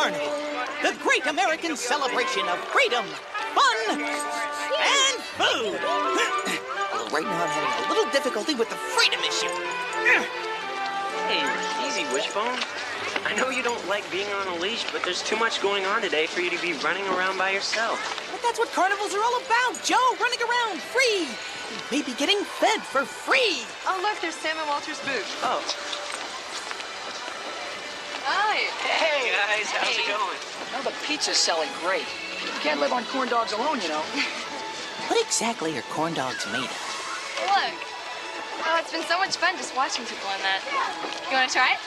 Carnival, the great American celebration of freedom, fun, and food. Although right now I'm having a little difficulty with the freedom issue. Hey, easy, Wishbone. I know you don't like being on a leash, but there's too much going on today for you to be running around by yourself. But that's what carnivals are all about, Joe. Running around, free. Maybe getting fed for free. Oh, look, there's Sam and Walter's booth. Oh. Hi. Hey, guys. How's it going? Well, the pizza's selling great. You can't live on corn dogs alone, you know. What exactly are corn dogs made of? Look. Oh, it's been so much fun just watching people on that. You want to try it?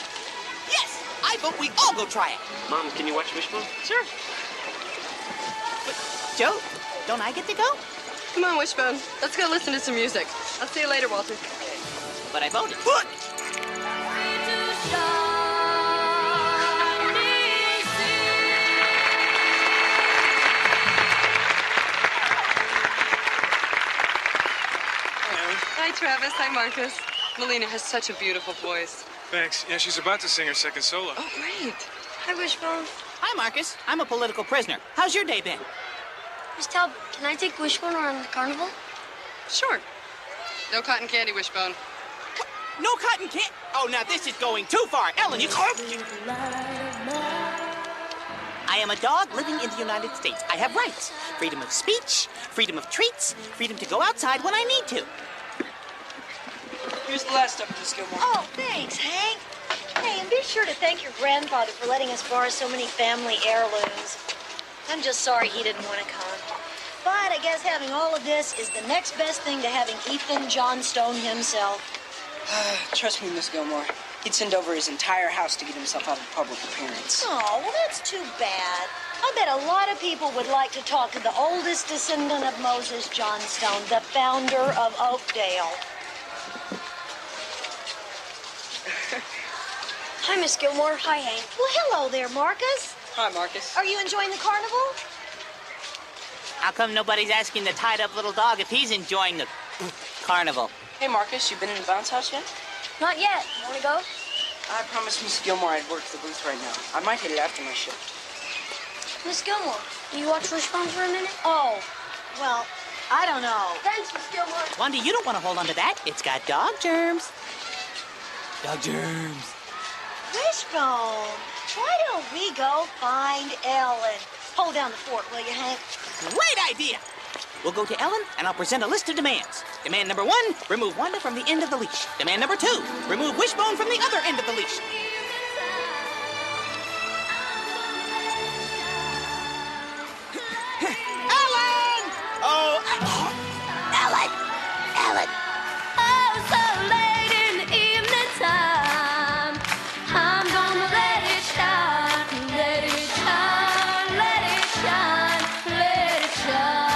Yes, I vote we all go try it. Mom, can you watch Wishbone? Sure. But, Joe, don't I get to go? Come on, Wishbone. Let's go listen to some music. I'll see you later, Walter. But I voted. Good. Hi, Travis. Hi, Marcus. Melina has such a beautiful voice. Thanks. Yeah, she's about to sing her second solo. Oh, great. Hi, Wishbone. Hi, Marcus. I'm a political prisoner. How's your day been? Miss Taub, can I take Wishbone around the carnival? Sure. No cotton candy, Wishbone. What? No cotton candy? Oh, now this is going too far. Ellen, you... I am a dog living in the United States. I have rights. Freedom of speech, freedom of treats, freedom to go outside when I need to. Here's the last of it, Miss Gilmore. Oh, thanks, Hank. Hey, and be sure to thank your grandfather for letting us borrow so many family heirlooms. I'm just sorry he didn't want to come. But I guess having all of this is the next best thing to having Ethan Johnstone himself. Trust me, Miss Gilmore. He'd send over his entire house to get himself out of public appearance. Oh, well, that's too bad. I bet a lot of people would like to talk to the oldest descendant of Moses Johnstone, the founder of Oakdale. Hi, Miss Gilmore. Hi, Hank. Well, hello there, Marcus. Hi, Marcus. Are you enjoying the carnival? How come nobody's asking the tied-up little dog if he's enjoying the carnival? Hey, Marcus, you been in the bounce house yet? Not yet. Want to go? I promised Miss Gilmore I'd work the booth right now. I might hit it after my shift. Miss Gilmore, will you watch Wishbone for a minute? Oh, well, I don't know. Thanks, Miss Gilmore. Wanda, you don't want to hold on to that. It's got dog germs. Dog germs. Wishbone, why don't we go find Ellen? Hold down the fort, will you, Hank? Great idea! We'll go to Ellen, and I'll present a list of demands. Demand number 1, remove Wanda from the end of the leash. Demand number 2, remove Wishbone from the other end of the leash. Ellen! Oh, Ellen! Ellen! Oh, so late in the evening time, I'm gonna let it shine, let it shine, let it shine, let it shine.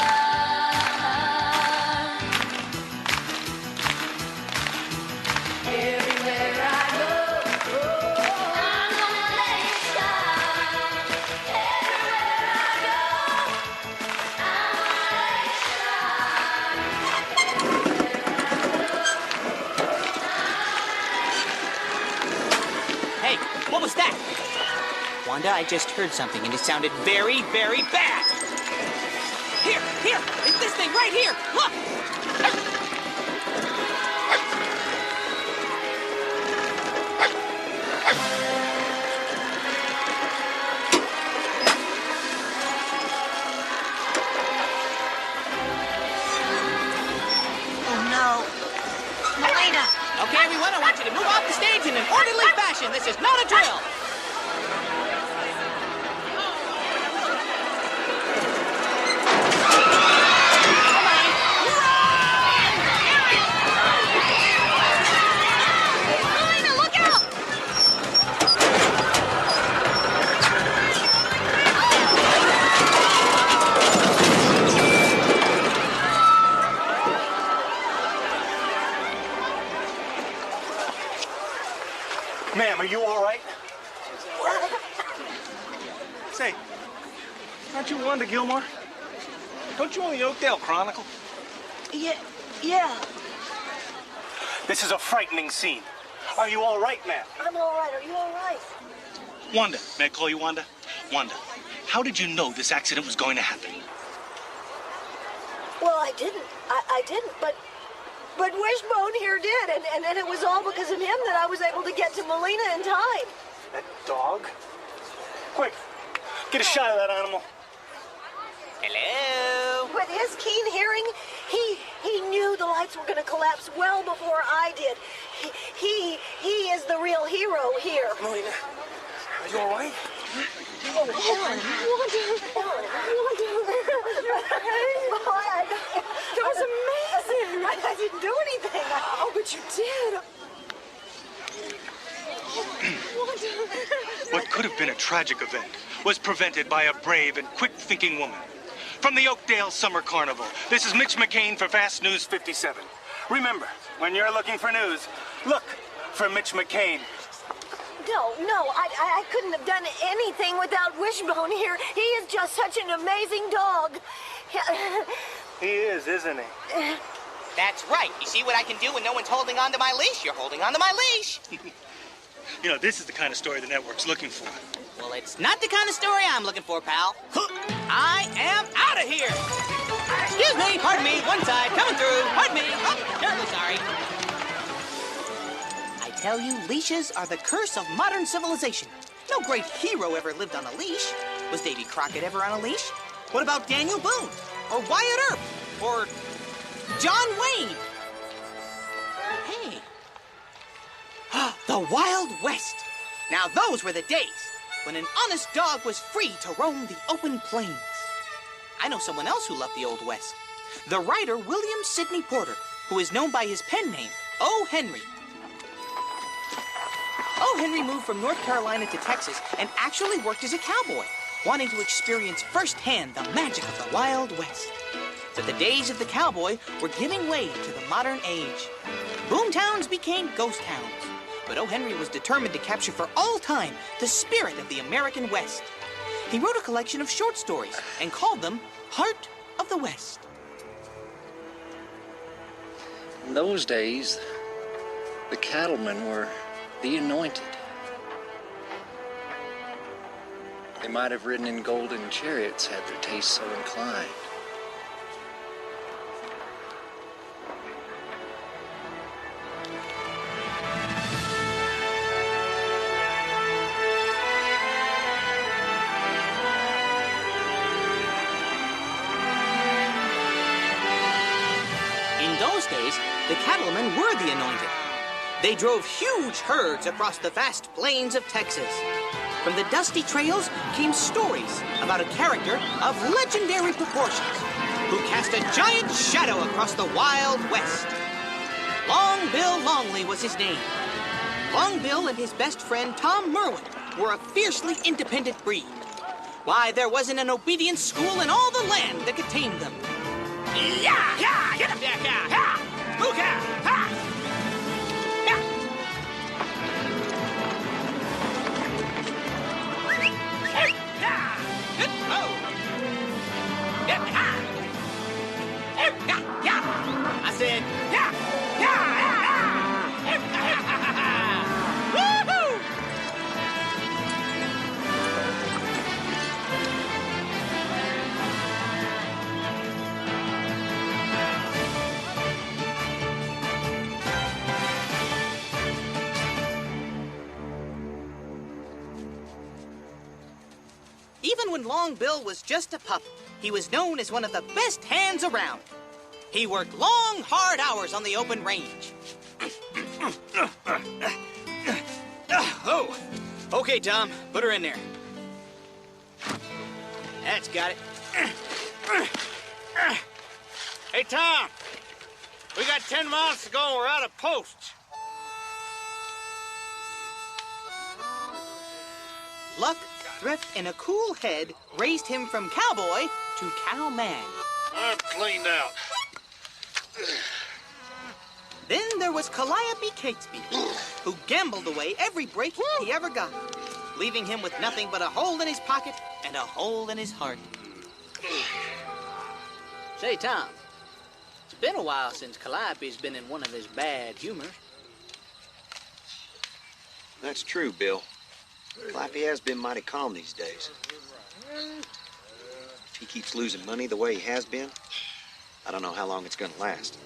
Everywhere I go, I'm gonna let it shine. Everywhere I go, I'm gonna let it Hey, what was that? Wanda, I just heard something, and it sounded very, very bad. Here, it's this thing right here. Look! Oh, no. Melina. Okay, everyone, I want you to move off the stage in an orderly fashion. This is not a drill. Melina, look out! Ma'am, are you all right? Say, aren't you Wanda Gilmore? Don't you own the Oakdale Chronicle? Yeah. This is a frightening scene. Are you all right, ma'am? I'm all right. Are you all right? Wanda. May I call you Wanda? Wanda, how did you know this accident was going to happen? Well, I didn't. I didn't, but Wishbone here did, and it was all because of him that I was able to get to Molina in time. That dog? Quick, get a shot of that animal. Hello? With his keen hearing, he knew the lights were going to collapse well before I did. He is the real hero here. Molina, are you all right? Oh, Helen. That was amazing. I didn't do anything. Oh, but you did. What could have been a tragic event was prevented by a brave and quick-thinking woman. From the Oakdale Summer Carnival, this is Mitch McCain for Fast News 57. Remember, when you're looking for news, look for Mitch McCain. No, I couldn't have done anything without Wishbone here. He is just such an amazing dog. He is, isn't he? That's right. You see what I can do when no one's holding on to my leash? You're holding on to my leash. You know, this is the kind of story the network's looking for. Well, it's not the kind of story I'm looking for, pal. I am out of here. Excuse me, pardon me, one side, coming through. Pardon me. Oh, terribly sorry. I tell you, leashes are the curse of modern civilization. No great hero ever lived on a leash. Was Davy Crockett ever on a leash? What about Daniel Boone? Or Wyatt Earp? Or John Wayne? Hey. The Wild West. Now those were the days when an honest dog was free to roam the open plains. I know someone else who loved the Old West. The writer William Sidney Porter, who is known by his pen name, O. Henry. O. Henry moved from North Carolina to Texas and actually worked as a cowboy, wanting to experience firsthand the magic of the Wild West. But the days of the cowboy were giving way to the modern age. Boomtowns became ghost towns. But O. Henry was determined to capture for all time the spirit of the American West. He wrote a collection of short stories and called them Heart of the West. In those days, the cattlemen were the anointed. They might have ridden in golden chariots had their taste so inclined. The cattlemen were the anointed. They drove huge herds across the vast plains of Texas. From the dusty trails came stories about a character of legendary proportions who cast a giant shadow across the Wild West. Long Bill Longley was his name. Long Bill and his best friend Tom Merwin were a fiercely independent breed. Why, there wasn't an obedience school in all the land that could tame them. Yeah, yeah, get him, yeah, yeah, yeah. Mooka! Ha! Yeah! Oh! Yeah! Ha! Yeah! Yeah! I said, yeah! Yeah! Woo-hoo! Even when Long Bill was just a pup, he was known as one of the best hands around. He worked long, hard hours on the open range. Oh, okay, Tom, put her in there. That's got it. Hey, Tom, we got 10 miles to go and we're out of posts. Luck, thrift, and a cool head raised him from cowboy to cowman. I'm cleaned out. Then there was Calliope Catesby, who gambled away every break he ever got, leaving him with nothing but a hole in his pocket and a hole in his heart. Say, Tom, it's been a while since Calliope's been in one of his bad humors. That's true, Bill. Calliope has been mighty calm these days. If he keeps losing money the way he has been, I don't know how long it's gonna last.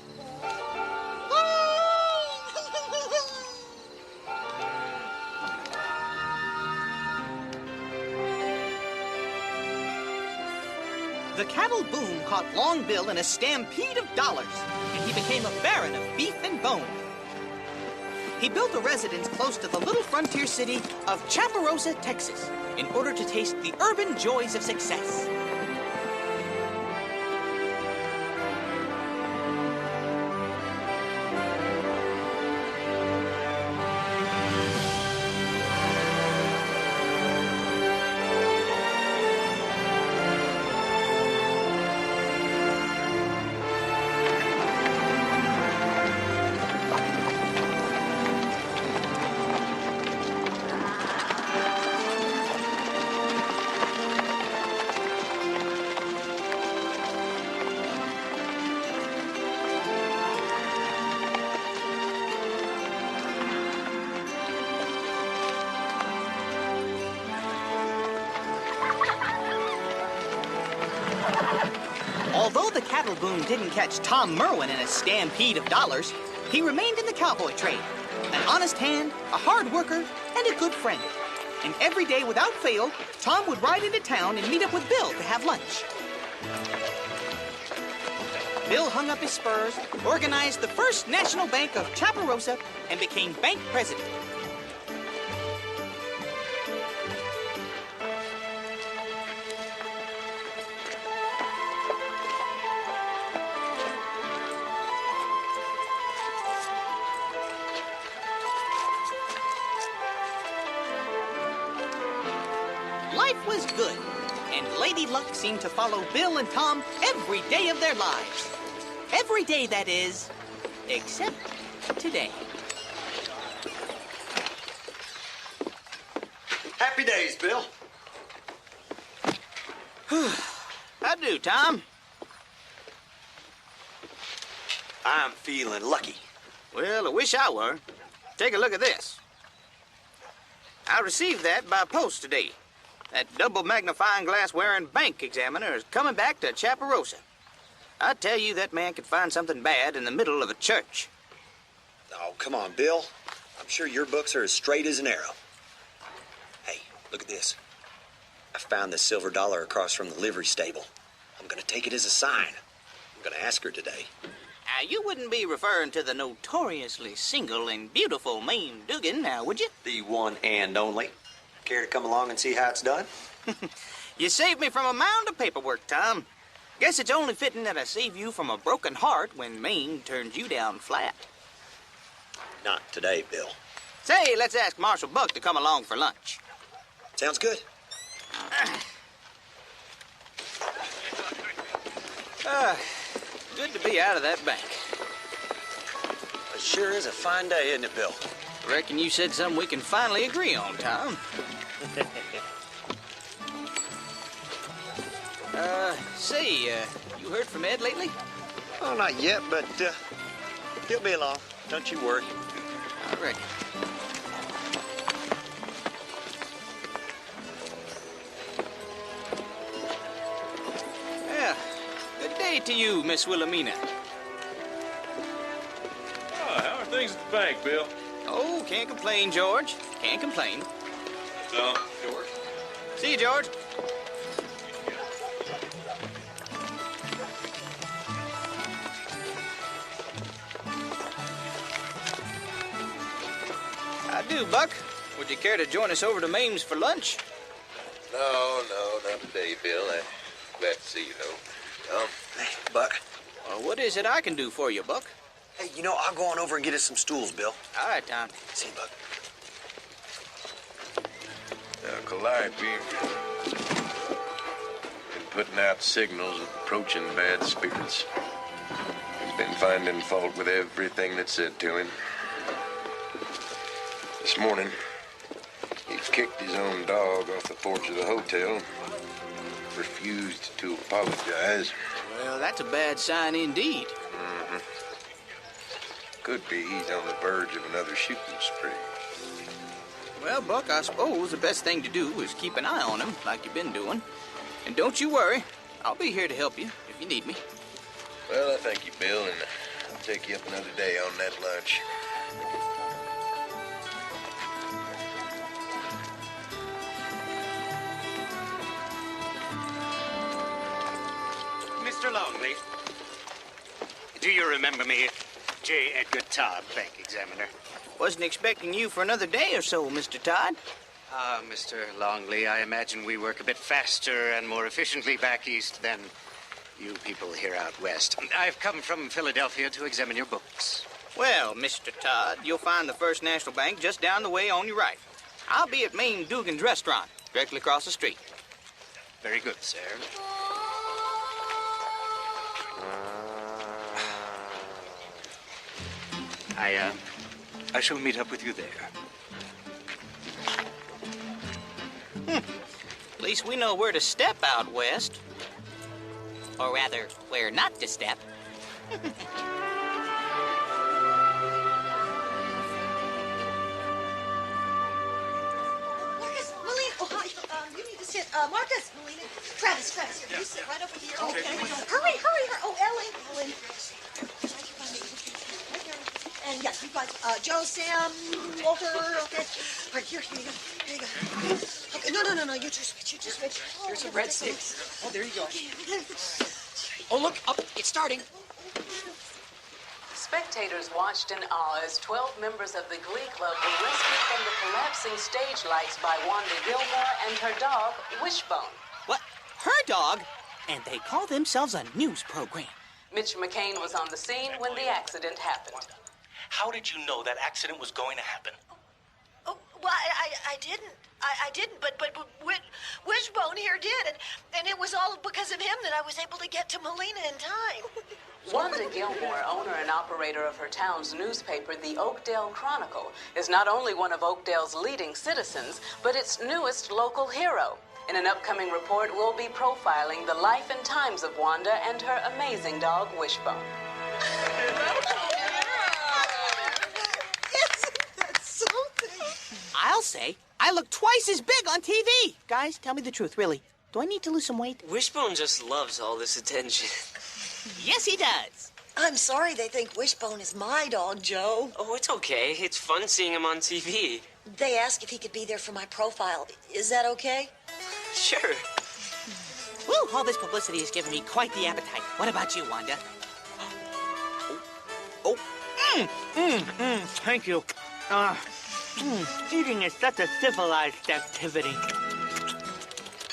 The cattle boom caught Long Bill in a stampede of dollars, and he became a baron of beef and bone. He built a residence close to the little frontier city of Chaparosa, Texas, in order to taste the urban joys of success. Although the cattle boom didn't catch Tom Merwin in a stampede of dollars, he remained in the cowboy trade, an honest hand, a hard worker, and a good friend. And every day without fail, Tom would ride into town and meet up with Bill to have lunch. Bill hung up his spurs, organized the First National Bank of Chaparosa, and became bank president. Life was good, and Lady Luck seemed to follow Bill and Tom every day of their lives. Every day, that is, except today. Happy days, Bill. How do, Tom? I'm feeling lucky. Well, I wish I were. Take a look at this. I received that by post today. That double magnifying glass wearing bank examiner is coming back to Chaparosa. I tell you, that man could find something bad in the middle of a church. Oh, come on, Bill. I'm sure your books are as straight as an arrow. Hey, look at this. I found this silver dollar across from the livery stable. I'm gonna take it as a sign. I'm gonna ask her today. Now, you wouldn't be referring to the notoriously single and beautiful Mame Dugan, now, would you? The one and only. Care to come along and see how it's done? You saved me from a mound of paperwork, Tom. Guess it's only fitting that I save you from a broken heart when Mame turns you down flat. Not today, Bill. Say, let's ask Marshal Buck to come along for lunch. Sounds good. Good to be out of that bank. It sure is a fine day, isn't it, Bill? Reckon you said something we can finally agree on, Tom. Say, you heard from Ed lately? Oh, not yet, but he'll be along. Don't you worry. I reckon. Yeah, good day to you, Miss Wilhelmina. Oh, how are things at the bank, Bill? Oh, can't complain, George. Can't complain. So, George? See you, George. I do, Buck. Would you care to join us over to Mame's for lunch? No, not today, Bill. I'm glad to see you, though. Hey, Buck. What is it I can do for you, Buck? Hey, you know, I'll go on over and get us some stools, Bill. All right, Tom. See you, Buck. Calliope been putting out signals of approaching bad spirits. He's been finding fault with everything that's said to him. This morning, he kicked his own dog off the porch of the hotel, refused to apologize. Well, that's a bad sign indeed. Mm-hmm. Could be he's on the verge of another shooting spree. Well, Buck, I suppose the best thing to do is keep an eye on him, like you've been doing. And don't you worry. I'll be here to help you if you need me. Well, I thank you, Bill, and I'll take you up another day on that lunch. Mr. Longley, do you remember me? J. Edgar Todd, bank examiner. Wasn't expecting you for another day or so, Mr. Todd. Mr. Longley, I imagine we work a bit faster and more efficiently back east than you people here out west. I've come from Philadelphia to examine your books. Well, Mr. Todd, you'll find the First National Bank just down the way on your right. I'll be at Mame Dugan's restaurant, directly across the street. Very good, sir. I shall meet up with you there. At least we know where to step out west. Or rather, where not to step. Marcus, Melina, oh, hi. You need to sit. Marcus, Melina, Travis, here. You sit right over here. Okay. Hurry. Oh, Ellen. And yes, you guys, Joe, Sam, Walter, okay. All right, here you go. Okay, no, you two switch. Oh, here's some breadsticks. Oh, there you go. Oh, look, up, it's starting. Spectators watched in awe as 12 members of the Glee Club were rescued from the collapsing stage lights by Wanda Gilmore and her dog, Wishbone. What? Her dog? And they call themselves a news program. Mitch McCain was on the scene when the accident happened. How did you know that accident was going to happen? Oh, well, I didn't. I didn't, but Wishbone here did, and it was all because of him that I was able to get to Melina in time. Wanda Gilmore, owner and operator of her town's newspaper, the Oakdale Chronicle, is not only one of Oakdale's leading citizens, but its newest local hero. In an upcoming report, we'll be profiling the life and times of Wanda and her amazing dog, Wishbone. I'll say I look twice as big on TV. Guys, tell me the truth, really. Do I need to lose some weight? Wishbone just loves all this attention. Yes, he does. I'm sorry they think Wishbone is my dog, Joe. Oh, it's okay. It's fun seeing him on TV. They asked if he could be there for my profile. Is that okay? Sure. Woo, all this publicity has given me quite the appetite. What about you, Wanda? Thank you. Eating is such a civilized activity.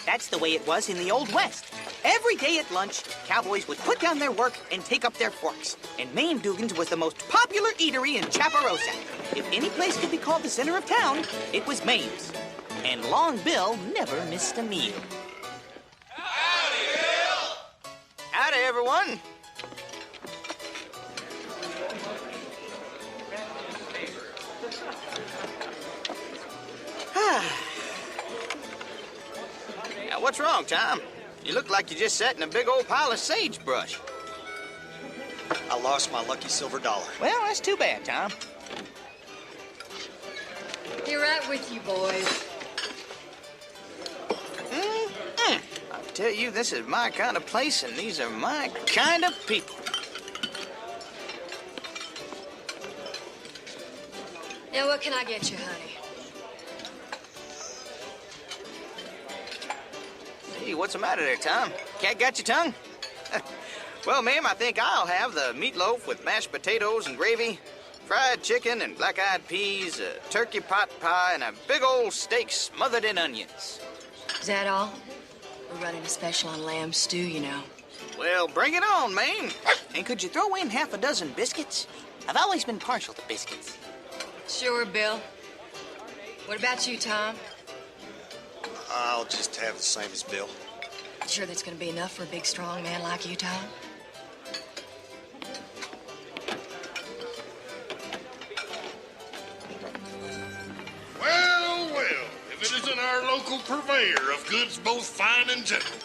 That's the way it was in the Old West. Every day at lunch, cowboys would put down their work and take up their forks. And Mame Dugan's was the most popular eatery in Chaparosa. If any place could be called the center of town, it was Mame's. And Long Bill never missed a meal. Howdy, Bill! Howdy, everyone. Now, what's wrong, Tom? You look like you just sat in a big old pile of sagebrush. I lost my lucky silver dollar. Well, that's too bad, Tom. You're right with you, boys. I tell you, this is my kind of place, and these are my kind of people. Now, what can I get you, honey? Hey, what's the matter there, Tom? Cat got your tongue? Well, ma'am, I think I'll have the meatloaf with mashed potatoes and gravy, fried chicken and black-eyed peas, a turkey pot pie, and a big old steak smothered in onions. Is that all? We're running a special on lamb stew, you know. Well, bring it on, ma'am. And could you throw in half a dozen biscuits? I've always been partial to biscuits. Sure, Bill. What about you, Tom? I'll just have the same as Bill. Sure that's gonna be enough for a big, strong man like you, Tom? Well, if it isn't our local purveyor of goods both fine and gentle.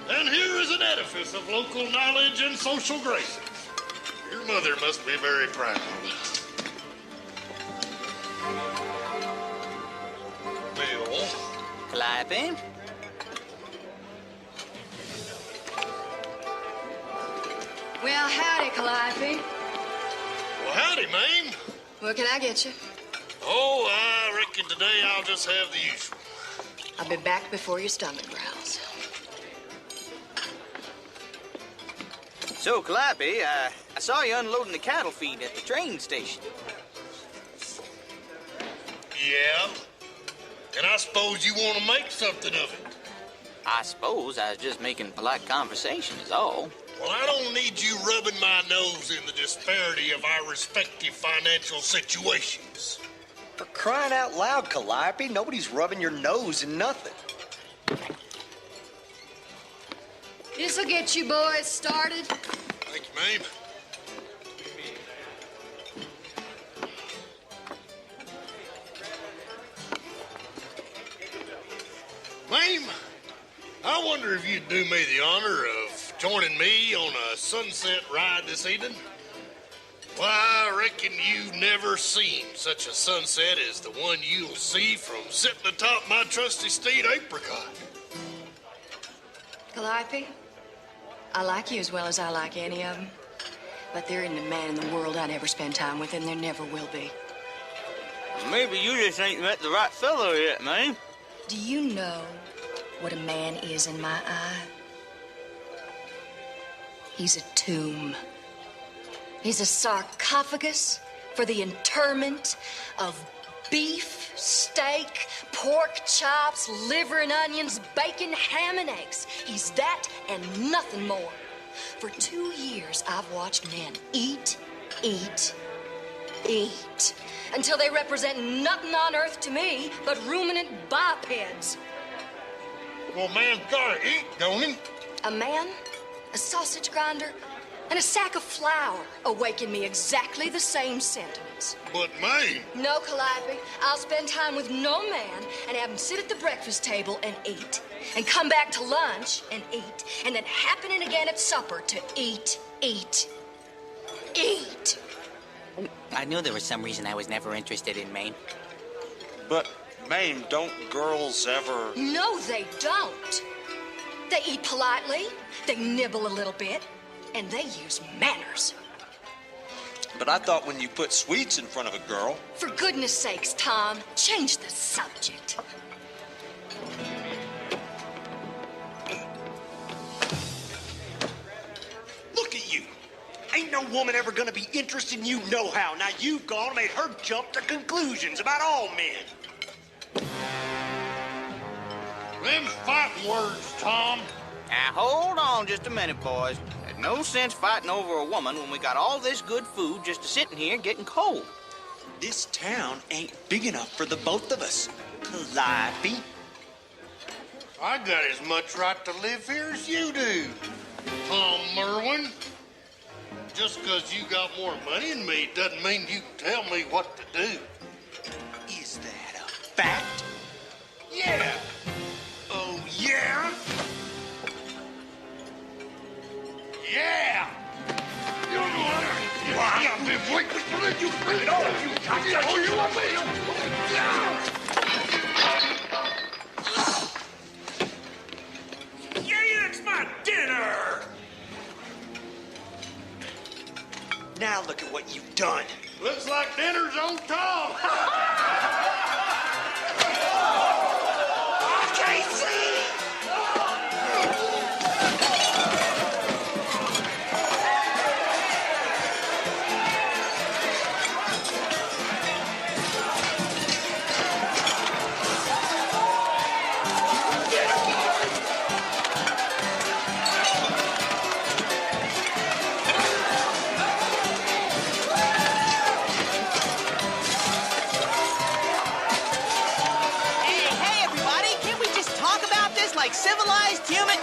And here is an edifice of local knowledge and social graces. Your mother must be very proud. Calliope. Well, howdy, Calliope. Well, howdy, Mame. What can I get you? Oh, I reckon today I'll just have the usual. I'll be back before your stomach growls. So, Calliope, I saw you unloading the cattle feed at the train station. Yeah? And I suppose you want to make something of it. I suppose I was just making polite conversation is all. Well, I don't need you rubbing my nose in the disparity of our respective financial situations. For crying out loud, Calliope, nobody's rubbing your nose in nothing. This'll get you boys started. Thank you, Mame. Mame, I wonder if you'd do me the honor of joining me on a sunset ride this evening? Why, I reckon you've never seen such a sunset as the one you'll see from sitting atop my trusty steed, Apricot. Calliope, I like you as well as I like any of them. But there isn't a man in the world I'd ever spend time with, and there never will be. Maybe you just ain't met the right fellow yet, man. Do you know what a man is in my eye? He's a tomb. He's a sarcophagus for the interment of beef, steak, pork chops, liver and onions, bacon, ham and eggs. He's that and nothing more. For 2 years, I've watched men eat, eat, eat, until they represent nothing on earth to me but ruminant bipeds. Well, man's gotta eat, don't he? A man, a sausage grinder, and a sack of flour awaken me exactly the same sentiments. But, Mame... No, Calliope. I'll spend time with no man and have him sit at the breakfast table and eat, and come back to lunch and eat, and then happening again at supper to eat, eat, eat. I knew there was some reason I was never interested in Maine. But, Mame, don't girls ever... No, they don't. They eat politely, they nibble a little bit, and they use manners. But I thought when you put sweets in front of a girl... For goodness sakes, Tom, change the subject. Look at you. Ain't no woman ever gonna be interested in you no-how. Now you've gone and made her jump to conclusions about all men. Them fighting words, Tom. Now, hold on just a minute, boys. There's no sense fighting over a woman when we got all this good food just sitting here getting cold. This town ain't big enough for the both of us, Calliope. I got as much right to live here as you do, Tom Merwin. Just because you got more money than me doesn't mean you can tell me what to do. Is that a fact? Yeah. Oh, yeah? Yeah! You know what? I've been waiting for you to bring it on. You want me? Yeah, it's my dinner! Now look at what you've done. Looks like dinner's on Tom. I can't see! Like civilized human...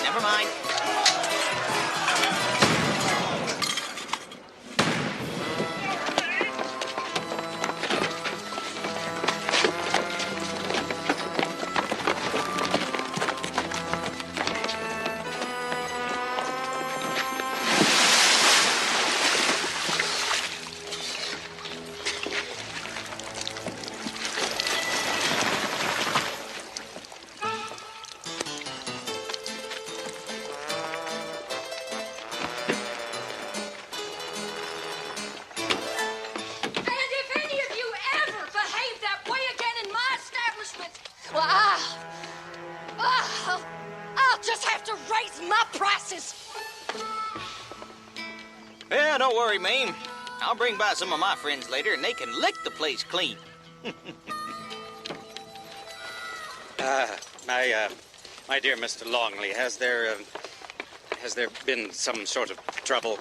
never mind. prices. Yeah, don't worry, Mame. I'll bring by some of my friends later, and they can lick the place clean. My dear Mr. Longley, has there been some sort of trouble?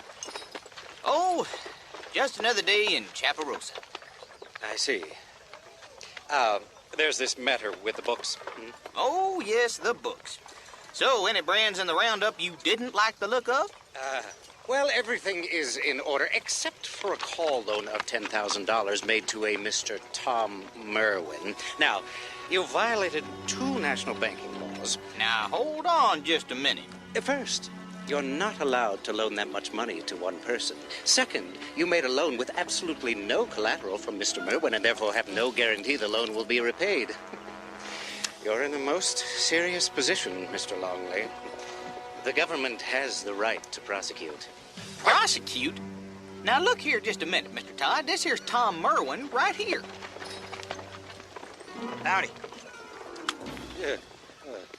Oh, just another day in Chaparosa. I see. There's this matter with the books. Oh, yes, the books. So, any brands in the roundup you didn't like the look of? Well, everything is in order, except for a call loan of $10,000 made to a Mr. Tom Merwin. Now, you violated 2 national banking laws. Now, hold on just a minute. First, you're not allowed to loan that much money to one person. Second, you made a loan with absolutely no collateral from Mr. Merwin and therefore have no guarantee the loan will be repaid. You're in a most serious position, Mr. Longley. The government has the right to prosecute. Prosecute? Now, look here just a minute, Mr. Todd. This here's Tom Merwin right here. Howdy. Yeah.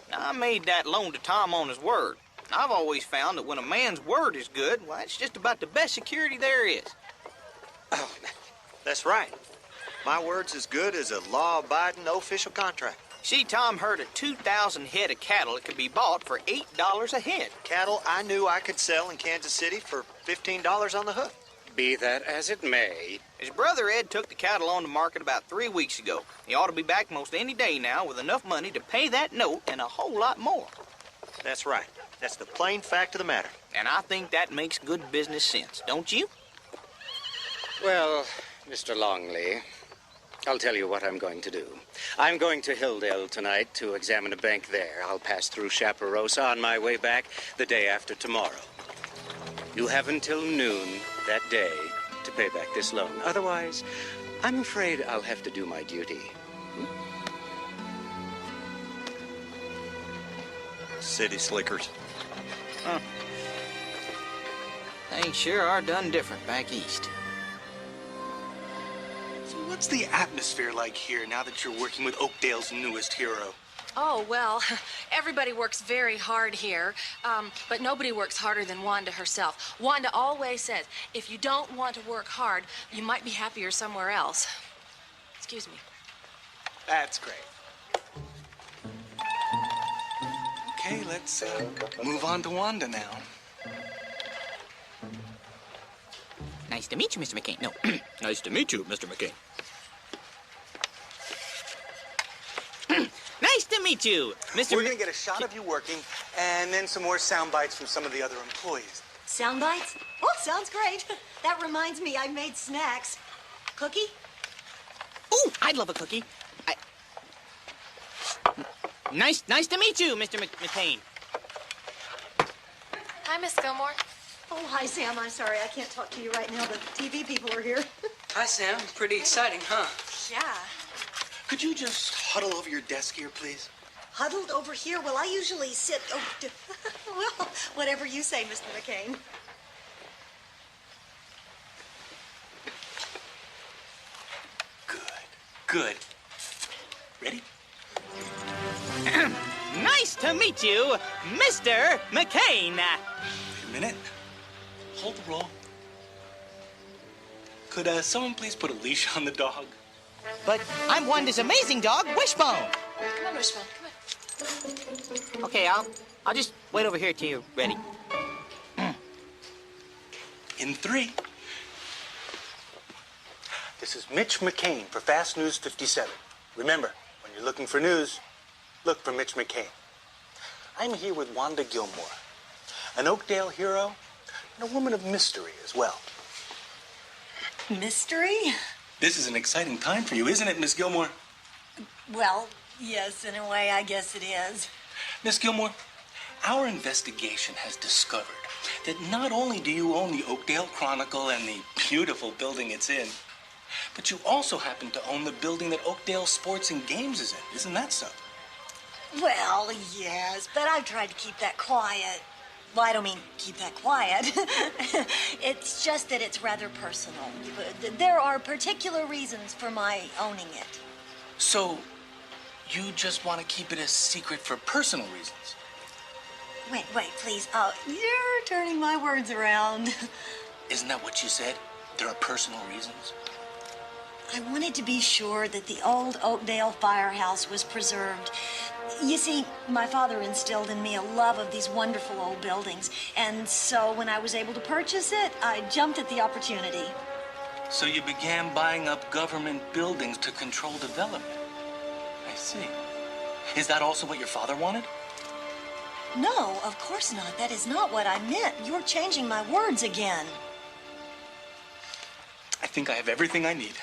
Now, I made that loan to Tom on his word. I've always found that when a man's word is good, well, it's just about the best security there is. Oh, that's right. My word's as good as a law-abiding official contract. See, Tom herded 2,000 head of cattle that could be bought for $8 a head. Cattle I knew I could sell in Kansas City for $15 on the hook. Be that as it may. His brother Ed took the cattle on the market about 3 weeks ago. He ought to be back most any day now with enough money to pay that note and a whole lot more. That's right. That's the plain fact of the matter. And I think that makes good business sense, don't you? Well, Mr. Longley, I'll tell you what I'm going to do. I'm going to Hilldale tonight to examine a bank there. I'll pass through Chaparosa on my way back the day after tomorrow. You have until noon that day to pay back this loan. Otherwise, I'm afraid I'll have to do my duty. City slickers. Huh. Things sure are done different back east. So what's the atmosphere like here now that you're working with Oakdale's newest hero? Oh, well, everybody works very hard here, but nobody works harder than Wanda herself. Wanda always says, if you don't want to work hard, you might be happier somewhere else. Excuse me. That's great. Okay, let's move on to Wanda now. Nice to meet you, Mr. McCain. No. Nice to meet you, Mr. McCain. Nice to meet you, Mr. We're going to get a shot of you working and then some more sound bites from some of the other employees. Sound bites? Oh, sounds great. That reminds me, I made snacks. Cookie? Ooh, I'd love a cookie. Nice to meet you, Mr. McCain. Hi, Miss Gilmore. Oh, hi, Sam. I'm sorry. I can't talk to you right now. The TV people are here. Hi, Sam. Pretty exciting, huh? Yeah. Could you just huddle over your desk here, please? Huddled over here? Well, I usually sit... Oh, well, whatever you say, Mr. McCain. Good. Ready? Nice to meet you, Mr. McCain. Wait a minute. Hold the roll. Could someone please put a leash on the dog? But I'm Wanda's amazing dog, Wishbone. Come on, Wishbone. Come on. Okay, I'll just wait over here till you're ready. In 3. This is Mitch McCain for Fast News 57. Remember, when you're looking for news, look for Mitch McCain. I'm here with Wanda Gilmore, an Oakdale hero and a woman of mystery as well. Mystery? This is an exciting time for you, isn't it, Miss Gilmore? Well, yes, in a way, I guess it is. Miss Gilmore, our investigation has discovered that not only do you own the Oakdale Chronicle and the beautiful building it's in, but you also happen to own the building that Oakdale Sports and Games is in. Isn't that so? Well, yes, but I've tried to keep that quiet. Well, I don't mean keep that quiet. It's just that it's rather personal. There are particular reasons for my owning it. So, you just want to keep it a secret for personal reasons? Wait, please. Oh, you're turning my words around. Isn't that what you said? There are personal reasons? I wanted to be sure that the old Oakdale firehouse was preserved. You see, my father instilled in me a love of these wonderful old buildings, and so when I was able to purchase it, I jumped at the opportunity. So you began buying up government buildings to control development. I see. Is that also what your father wanted? No, of course not. That is not what I meant. You're changing my words again. I think I have everything I need.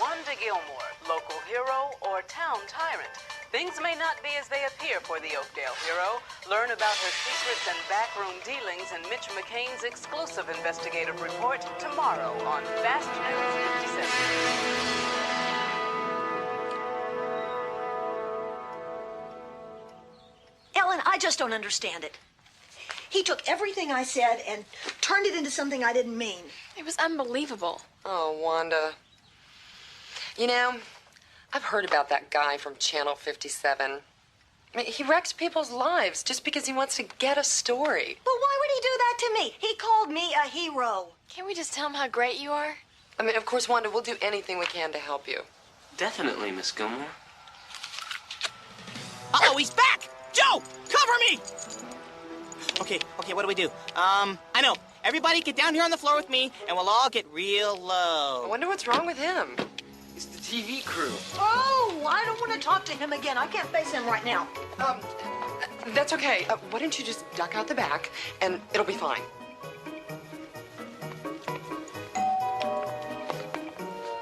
Wanda Gilmore, local hero or town tyrant. Things may not be as they appear for the Oakdale hero. Learn about her secrets and backroom dealings in Mitch McCain's exclusive investigative report tomorrow on Fast News 57. Ellen, I just don't understand it. He took everything I said and turned it into something I didn't mean. It was unbelievable. Oh, Wanda. You know, I've heard about that guy from Channel 57. I mean, he wrecks people's lives just because he wants to get a story. But why would he do that to me? He called me a hero. Can't we just tell him how great you are? I mean, of course, Wanda, we'll do anything we can to help you. Definitely, Miss Gilmore. Uh-oh, he's back! Joe, cover me! Okay, what do we do? I know. Everybody get down here on the floor with me, and we'll all get real low. I wonder what's wrong with him. He's the TV crew. Oh, I don't want to talk to him again. I can't face him right now. That's okay. Why don't you just duck out the back, and it'll be fine.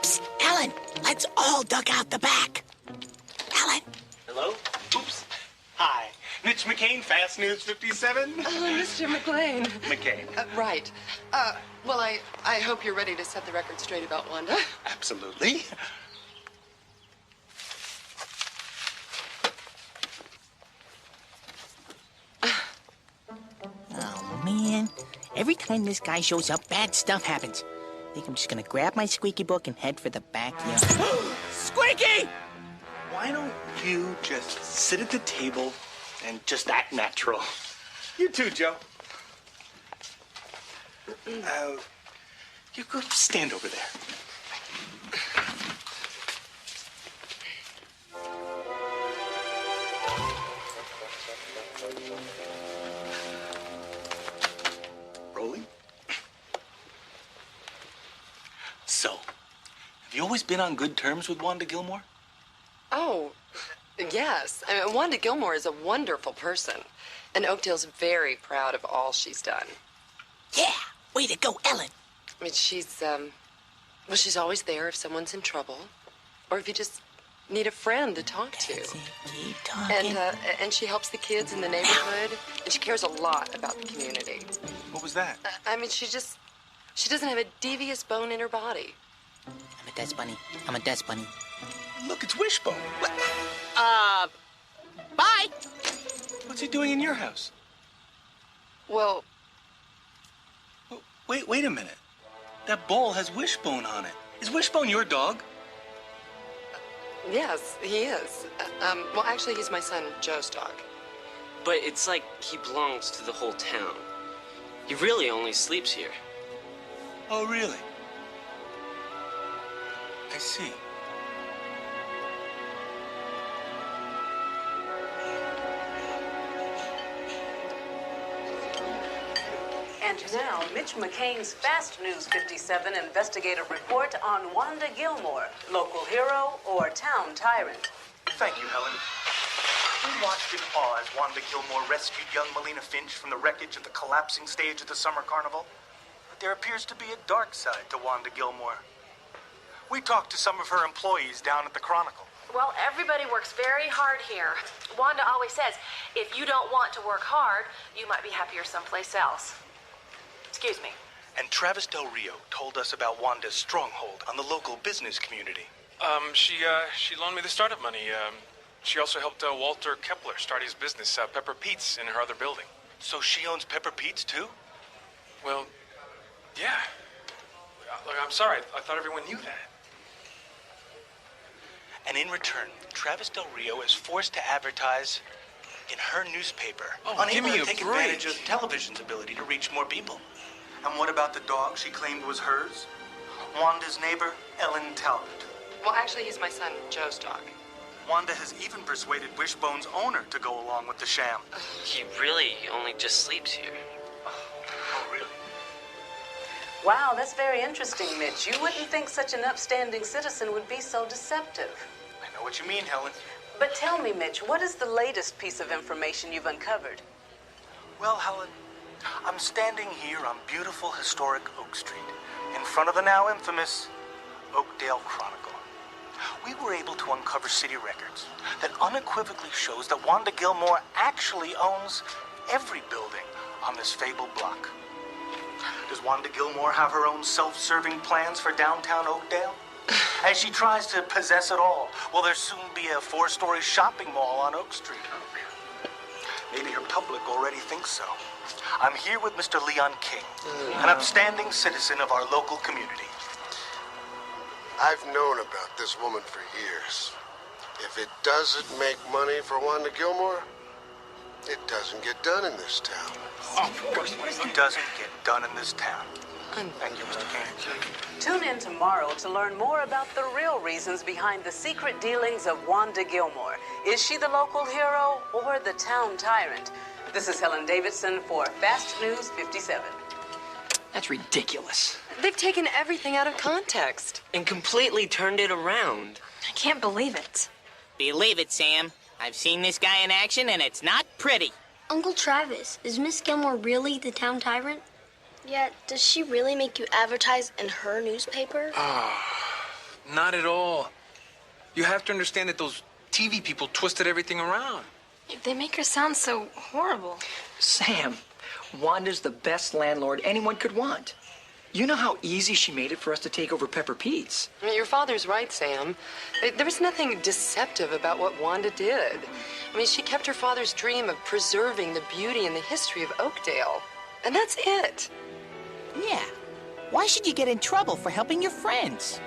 Psst, Ellen, let's all duck out the back. Ellen. Hello? Oops. Hi. Mitch McCain, Fast News 57. Mr. McLean. McCain. Right. Well, I hope you're ready to set the record straight about Wanda. Absolutely. Oh, man. Every time this guy shows up, bad stuff happens. I think I'm just gonna grab my squeaky book and head for the backyard. Squeaky! Why don't you just sit at the table and just act natural? You too, Joe. You go stand over there. Rolling. So, have you always been on good terms with Wanda Gilmore? Oh, yes. I mean, Wanda Gilmore is a wonderful person, and Oakdale's very proud of all she's done. Yeah, way to go, Ellen. I mean, she's always there if someone's in trouble, or if you just need a friend to talk to. Keep talking. And she helps the kids in the neighborhood, and she cares a lot about the community. What was that? I mean, she doesn't have a devious bone in her body. I'm a dust bunny. I'm a dust bunny. Look, it's Wishbone. Bye. What's he doing in your house? Well... Wait a minute. That bowl has Wishbone on it. Is Wishbone your dog? Yes, he is. Well, actually, he's my son Joe's dog. But it's like he belongs to the whole town. He really only sleeps here. Oh, really? I see. And now, Mitch McCain's Fast News 57 investigative report on Wanda Gilmore, local hero or town tyrant. Thank you, Helen. We watched in awe as Wanda Gilmore rescued young Melina Finch from the wreckage of the collapsing stage of the summer carnival. But there appears to be a dark side to Wanda Gilmore. We talked to some of her employees down at the Chronicle. Well, everybody works very hard here. Wanda always says, if you don't want to work hard, you might be happier someplace else. Excuse me. And Travis Del Rio told us about Wanda's stronghold on the local business community. She loaned me the startup money. She also helped Walter Kepler start his business, Pepper Pete's, in her other building. So she owns Pepper Pete's, too? Well, yeah. Look, I'm sorry. I thought everyone knew that. And in return, Travis Del Rio is forced to advertise in her newspaper, unable to take advantage of television's ability to reach more people. And what about the dog she claimed was hers? Wanda's neighbor, Ellen Talbot. Well, actually, he's my son, Joe's dog. Wanda has even persuaded Wishbone's owner to go along with the sham. He really only just sleeps here. Oh, really? Wow, that's very interesting, Mitch. You wouldn't think such an upstanding citizen would be so deceptive. I know what you mean, Helen. But tell me, Mitch, what is the latest piece of information you've uncovered? Well, Helen, I'm standing here on beautiful historic Oak Street, in front of the now infamous Oakdale Chronicle. We were able to uncover city records that unequivocally shows that Wanda Gilmore actually owns every building on this fabled block. Does Wanda Gilmore have her own self-serving plans for downtown Oakdale? As she tries to possess it all, will there soon be a 4-story shopping mall on Oak Street? Maybe her public already thinks so. I'm here with Mr. Leon King, an upstanding citizen of our local community. I've known about this woman for years. If it doesn't make money for Wanda Gilmore, it doesn't get done in this town. Of course, it doesn't get done in this town. Thank you, Mr. King. Tune in tomorrow to learn more about the real reasons behind the secret dealings of Wanda Gilmore. Is she the local hero or the town tyrant? This is Helen Davidson for Fast News 57. That's ridiculous. They've taken everything out of context. And completely turned it around. I can't believe it. Believe it, Sam. I've seen this guy in action, and it's not pretty. Uncle Travis, is Miss Gilmore really the town tyrant? Yeah, does she really make you advertise in her newspaper? Not at all. You have to understand that those TV people twisted everything around. They make her sound so horrible. Sam, Wanda's the best landlord anyone could want. You know how easy she made it for us to take over Pepper Pete's. I mean, your father's right, Sam. There was nothing deceptive about what Wanda did. I mean, she kept her father's dream of preserving the beauty and the history of Oakdale. And that's it. Yeah. Why should you get in trouble for helping your friends?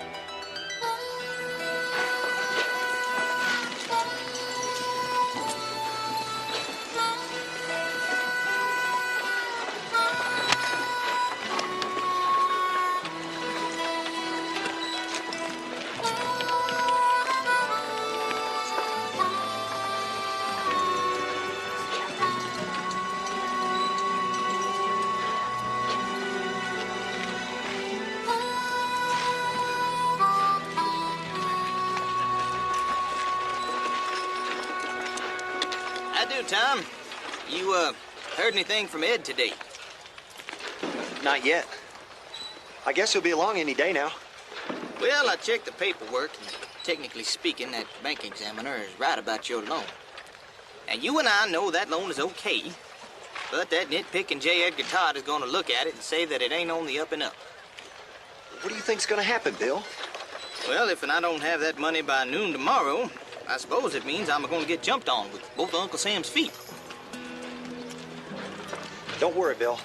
Tom, you, heard anything from Ed today? Not yet. I guess he'll be along any day now. Well, I checked the paperwork, and technically speaking, that bank examiner is right about your loan. Now, you and I know that loan is okay, but that nitpicking J. Edgar Todd is going to look at it and say that it ain't on the up and up. What do you think's going to happen, Bill? Well, if I don't have that money by noon tomorrow, I suppose it means I'm going to get jumped on with both Uncle Sam's feet. Don't worry, Bill.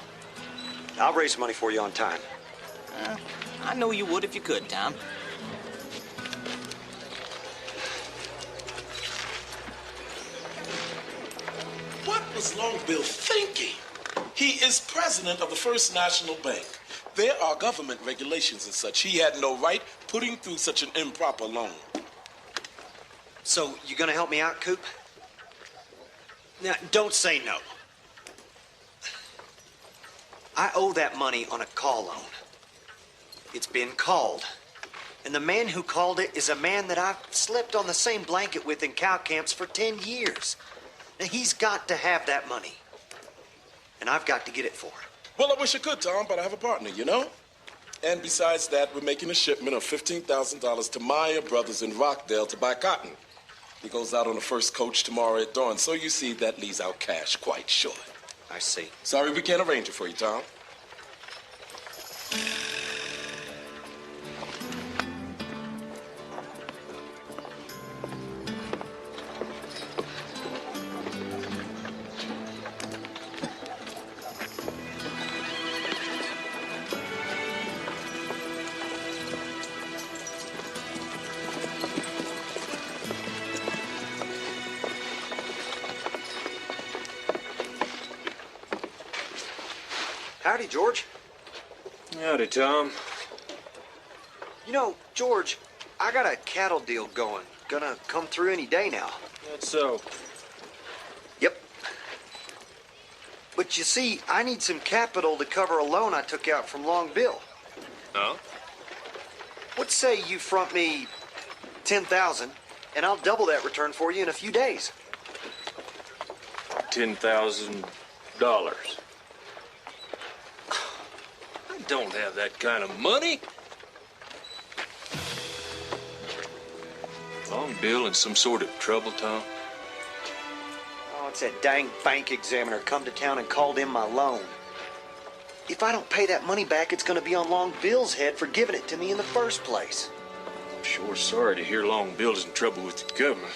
I'll raise the money for you on time. I know you would if you could, Tom. What was Long Bill thinking? He is president of the First National Bank. There are government regulations and such. He had no right putting through such an improper loan. So, you gonna help me out, Coop? Now, don't say no. I owe that money on a call loan. It's been called. And the man who called it is a man that I've slept on the same blanket with in cow camps for 10 years. Now, he's got to have that money. And I've got to get it for him. Well, I wish I could, Tom, but I have a partner, you know? And besides that, we're making a shipment of $15,000 to Meyer Brothers in Rockdale to buy cotton. He goes out on the first coach tomorrow at dawn, so you see, that leaves our cash quite short. I see. Sorry we can't arrange it for you, Tom. Howdy, George. Howdy, Tom. You know, George, I got a cattle deal going. Gonna come through any day now. That's so. Yep. But you see, I need some capital to cover a loan I took out from Long Bill. Oh? What say you front me $10,000, and I'll double that return for you in a few days. $10,000. I don't have that kind of money. Long Bill in some sort of trouble, Tom? Oh, it's that dang bank examiner come to town and called in my loan. If I don't pay that money back, it's going to be on Long Bill's head for giving it to me in the first place. I'm sure sorry to hear Long Bill's in trouble with the government.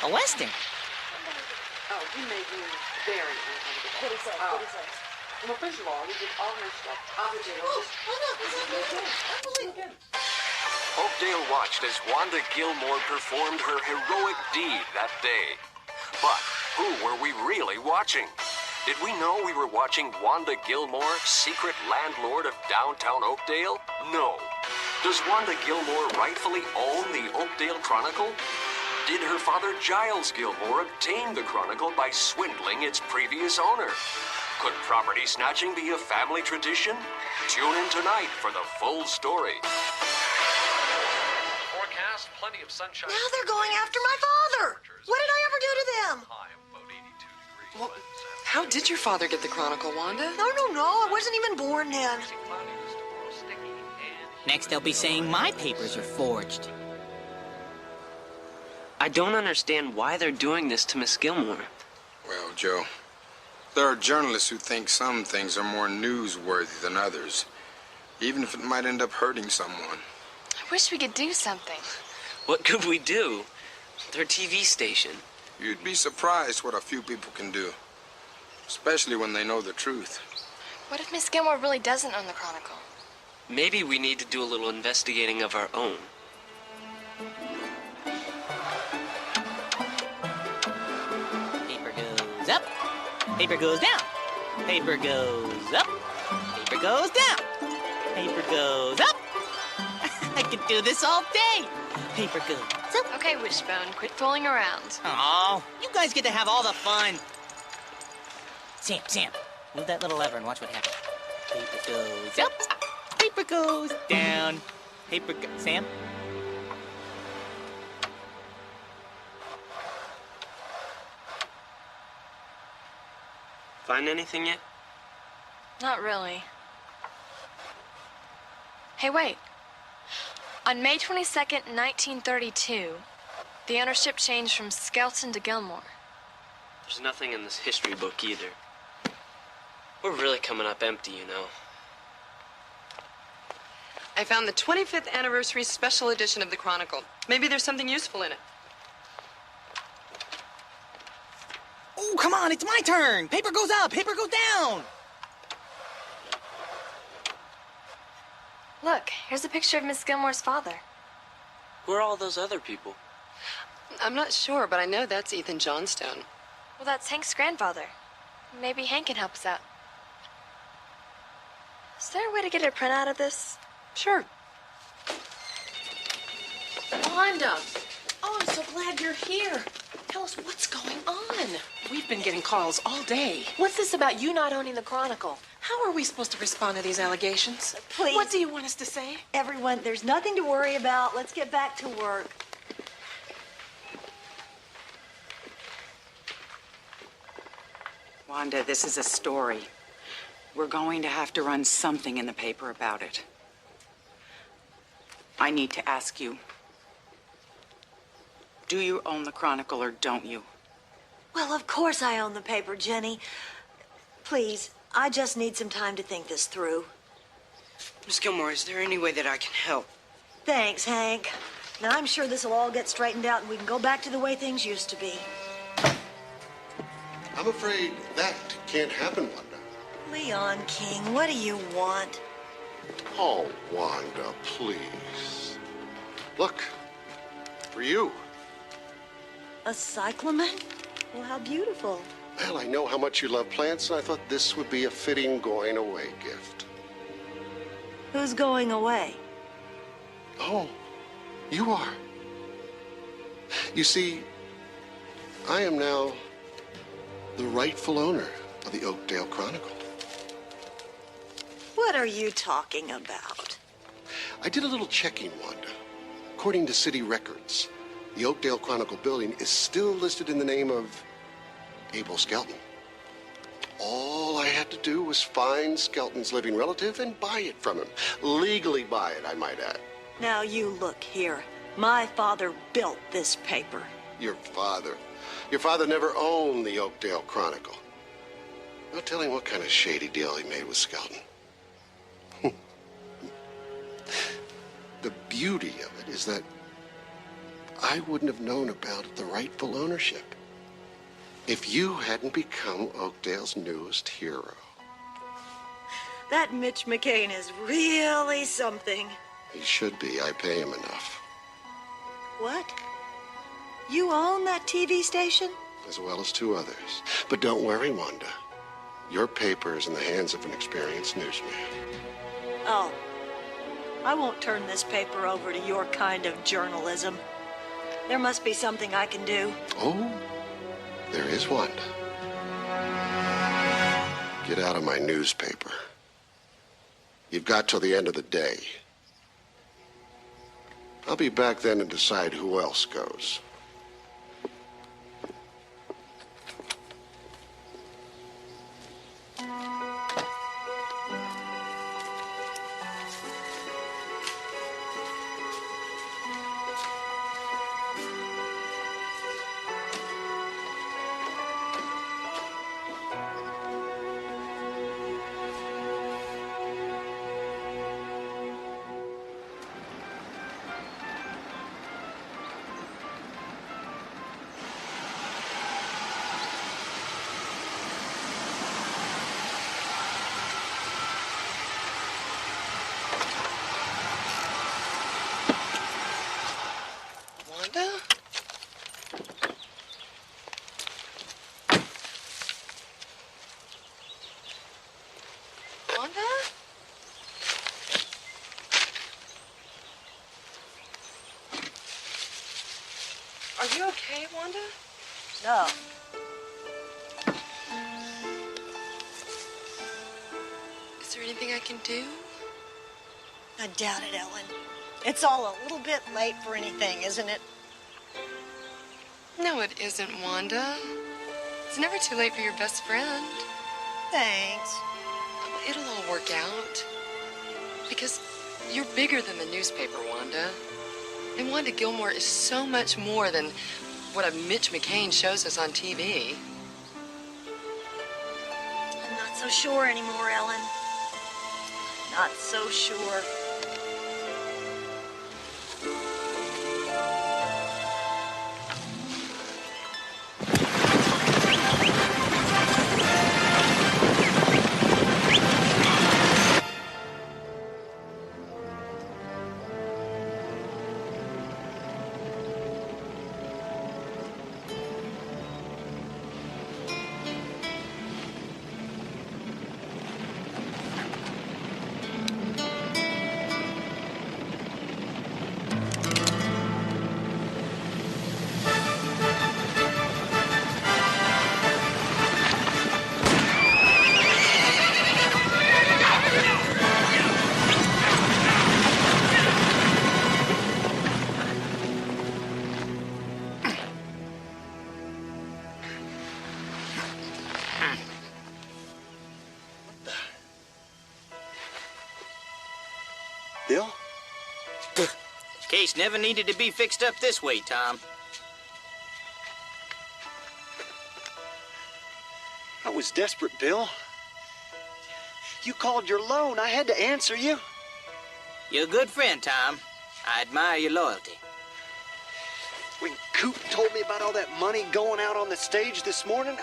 A Western. Oh, you made me very uncomfortable. What he says? What he says? Well, first of all, he did all her stuff. Oakdale watched as Wanda Gilmore performed her heroic deed that day. But who were we really watching? Did we know we were watching Wanda Gilmore, secret landlord of downtown Oakdale? No. Does Wanda Gilmore rightfully own the Oakdale Chronicle? Did her father Giles Gilmore obtain the Chronicle by swindling its previous owner? Could property snatching be a family tradition? Tune in tonight for the full story. Forecast, plenty of sunshine. Now they're going after my father. What did I ever do to them? Well, how did your father get the Chronicle, Wanda? No, I wasn't even born then. Next, they'll be saying my papers are forged. I don't understand why they're doing this to Miss Gilmore. Well, Joe, there are journalists who think some things are more newsworthy than others, even if it might end up hurting someone. wish we could do something. What could we do? Their TV station. You'd be surprised what a few people can do, especially when they know the truth. What if Miss Gilmore really doesn't own the Chronicle? Maybe we need to do a little investigating of our own. Paper goes up, paper goes down, paper goes up, paper goes down, paper goes up. I could do this all day. Paper goes up. Okay, Wishbone, quit fooling around. Oh, you guys get to have all the fun. Sam, move that little lever and watch what happens. Paper goes up, paper goes down, Sam? Find anything yet? Not really. Hey, wait. On May 22nd, 1932, the ownership changed from Skelton to Gilmore. There's nothing in this history book either. We're really coming up empty, you know. I found the 25th anniversary special edition of the Chronicle. Maybe there's something useful in it. Oh, come on, it's my turn. Paper goes up, paper goes down. Look, here's a picture of Miss Gilmore's father. Who are all those other people? I'm not sure, but I know that's Ethan Johnstone. Well, that's Hank's grandfather. Maybe Hank can help us out. Is there a way to get a printout of this? Sure. Wanda! Oh, I'm so glad you're here. Tell us what's going on. We've been getting calls all day. What's this about you not owning the Chronicle? How are we supposed to respond to these allegations? Please. What do you want us to say? Everyone, there's nothing to worry about. Let's get back to work. Wanda, this is a story. We're going to have to run something in the paper about it. I need to ask you, do you own the Chronicle or don't you? Well, of course I own the paper, Jenny. Please, I just need some time to think this through. Miss Gilmore, is there any way that I can help? Thanks, Hank. Now, I'm sure this will all get straightened out and we can go back to the way things used to be. I'm afraid that can't happen, Wanda. Leon King, what do you want? Oh, Wanda, please. Look, for you. A cyclamen? Well, how beautiful. Well, I know how much you love plants, and I thought this would be a fitting going-away gift. Who's going away? Oh, you are. You see, I am now the rightful owner of the Oakdale Chronicle. What are you talking about? I did a little checking, Wanda. According to city records, the Oakdale Chronicle building is still listed in the name of Abel Skelton. All I had to do was find Skelton's living relative and buy it from him. Legally buy it, I might add. Now, you look here. My father built this paper. Your father? Your father never owned the Oakdale Chronicle. No telling what kind of shady deal he made with Skelton. The beauty of it is that I wouldn't have known about the rightful ownership if you hadn't become Oakdale's newest hero. That Mitch McCain is really something. He should be. I pay him enough. What? You own that TV station? As well as two others. But don't worry, Wanda. Your paper is in the hands of an experienced newsman. Oh. I won't turn this paper over to your kind of journalism. There must be something I can do. Oh, there is, Wanda. Get out of my newspaper. You've got till the end of the day. I'll be back then and decide who else goes. Are you okay, Wanda? No. Is there anything I can do? I doubt it, Ellen. It's all a little bit late for anything, isn't it? No, it isn't, Wanda. It's never too late for your best friend. Thanks. It'll all work out. Because you're bigger than the newspaper, Wanda. And Wanda Gilmore is so much more than what a Mitch McCain shows us on TV. I'm not so sure anymore, Ellen. Not so sure. Bill? Case never needed to be fixed up this way, Tom. I was desperate, Bill. You called your loan. I had to answer you. You're a good friend, Tom. I admire your loyalty. When Coop told me about all that money going out on the stage this morning,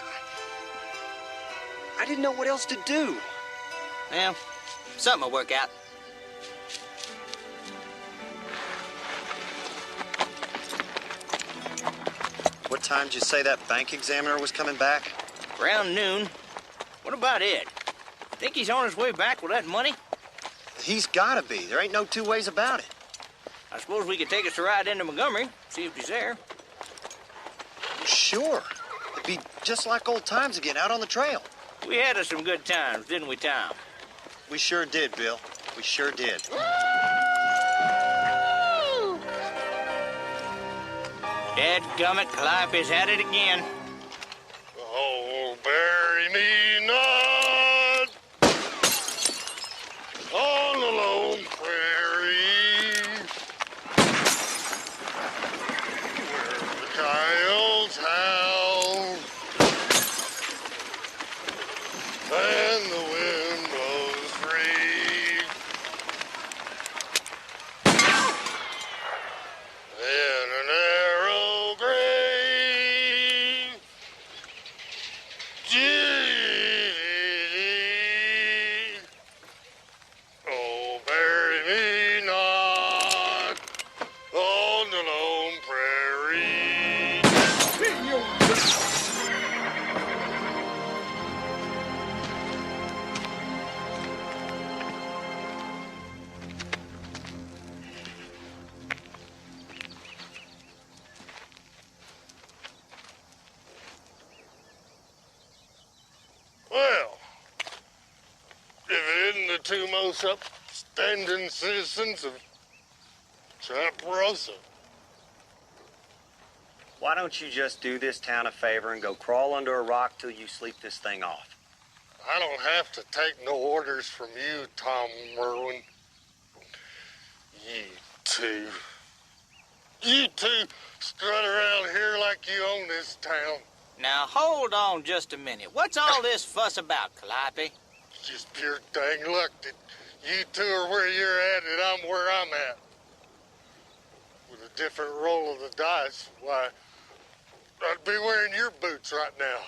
I didn't know what else to do. Well, something will work out. What time did you say that bank examiner was coming back? Around noon. What about Ed? Think he's on his way back with that money? He's gotta be. There ain't no two ways about it. I suppose we could take us a ride into Montgomery, see if he's there. Sure. It'd be just like old times again, out on the trail. We had us some good times, didn't we, Tom? We sure did, Bill. We sure did. Dadgummit, Calliope's at it again. Oh, bury me not on the lone prairie, where the coyotes howl and the wind blows free. In an arrow grave, oh, bury me not on the lone prairie. Well, if it isn't the two most upstanding citizens of Chaparosa. Why don't you just do this town a favor and go crawl under a rock till you sleep this thing off? I don't have to take no orders from you, Tom Merwin. You two strut around here like you own this town. Now, hold on just a minute. What's all this fuss about, Calliope? It's just pure dang luck that you two are where you're at and I'm where I'm at. With a different roll of the dice, why, I'd be wearing your boots right now.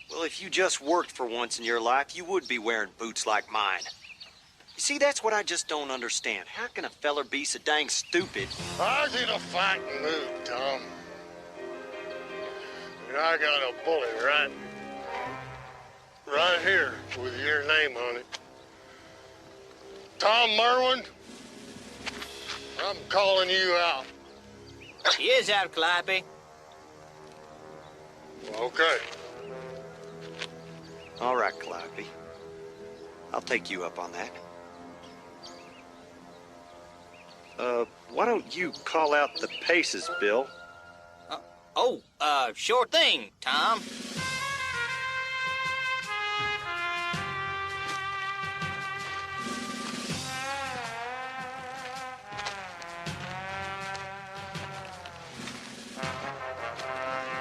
Well, if you just worked for once in your life, you would be wearing boots like mine. You see, that's what I just don't understand. How can a feller be so dang stupid? I was in a fighting mood, Tom. And I got a bullet right here with your name on it. Tom Merwin, I'm calling you out. He is out, Calliope. Okay. All right, Calliope. I'll take you up on that. Why don't you call out the paces, Bill? Sure thing, Tom.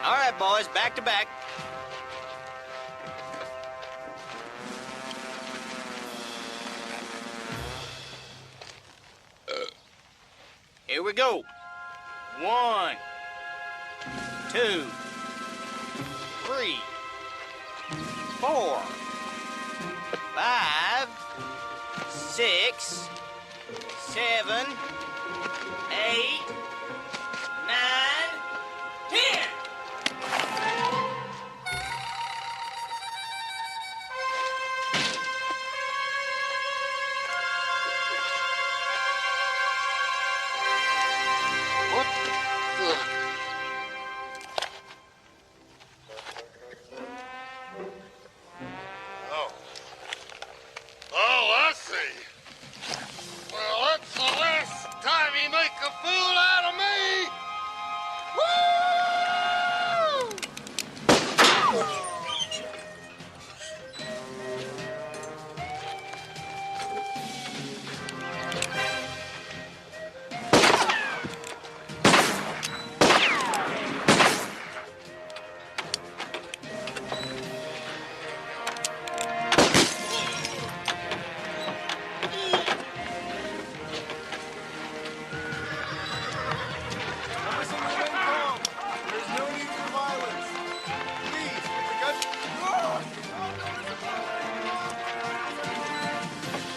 All right, boys, back to back. Here we go. 1, 2, 3, 4, 5, 6, 7, 8, 9, 10. Oh, I see. Well, that's the last time he make a fool out of me.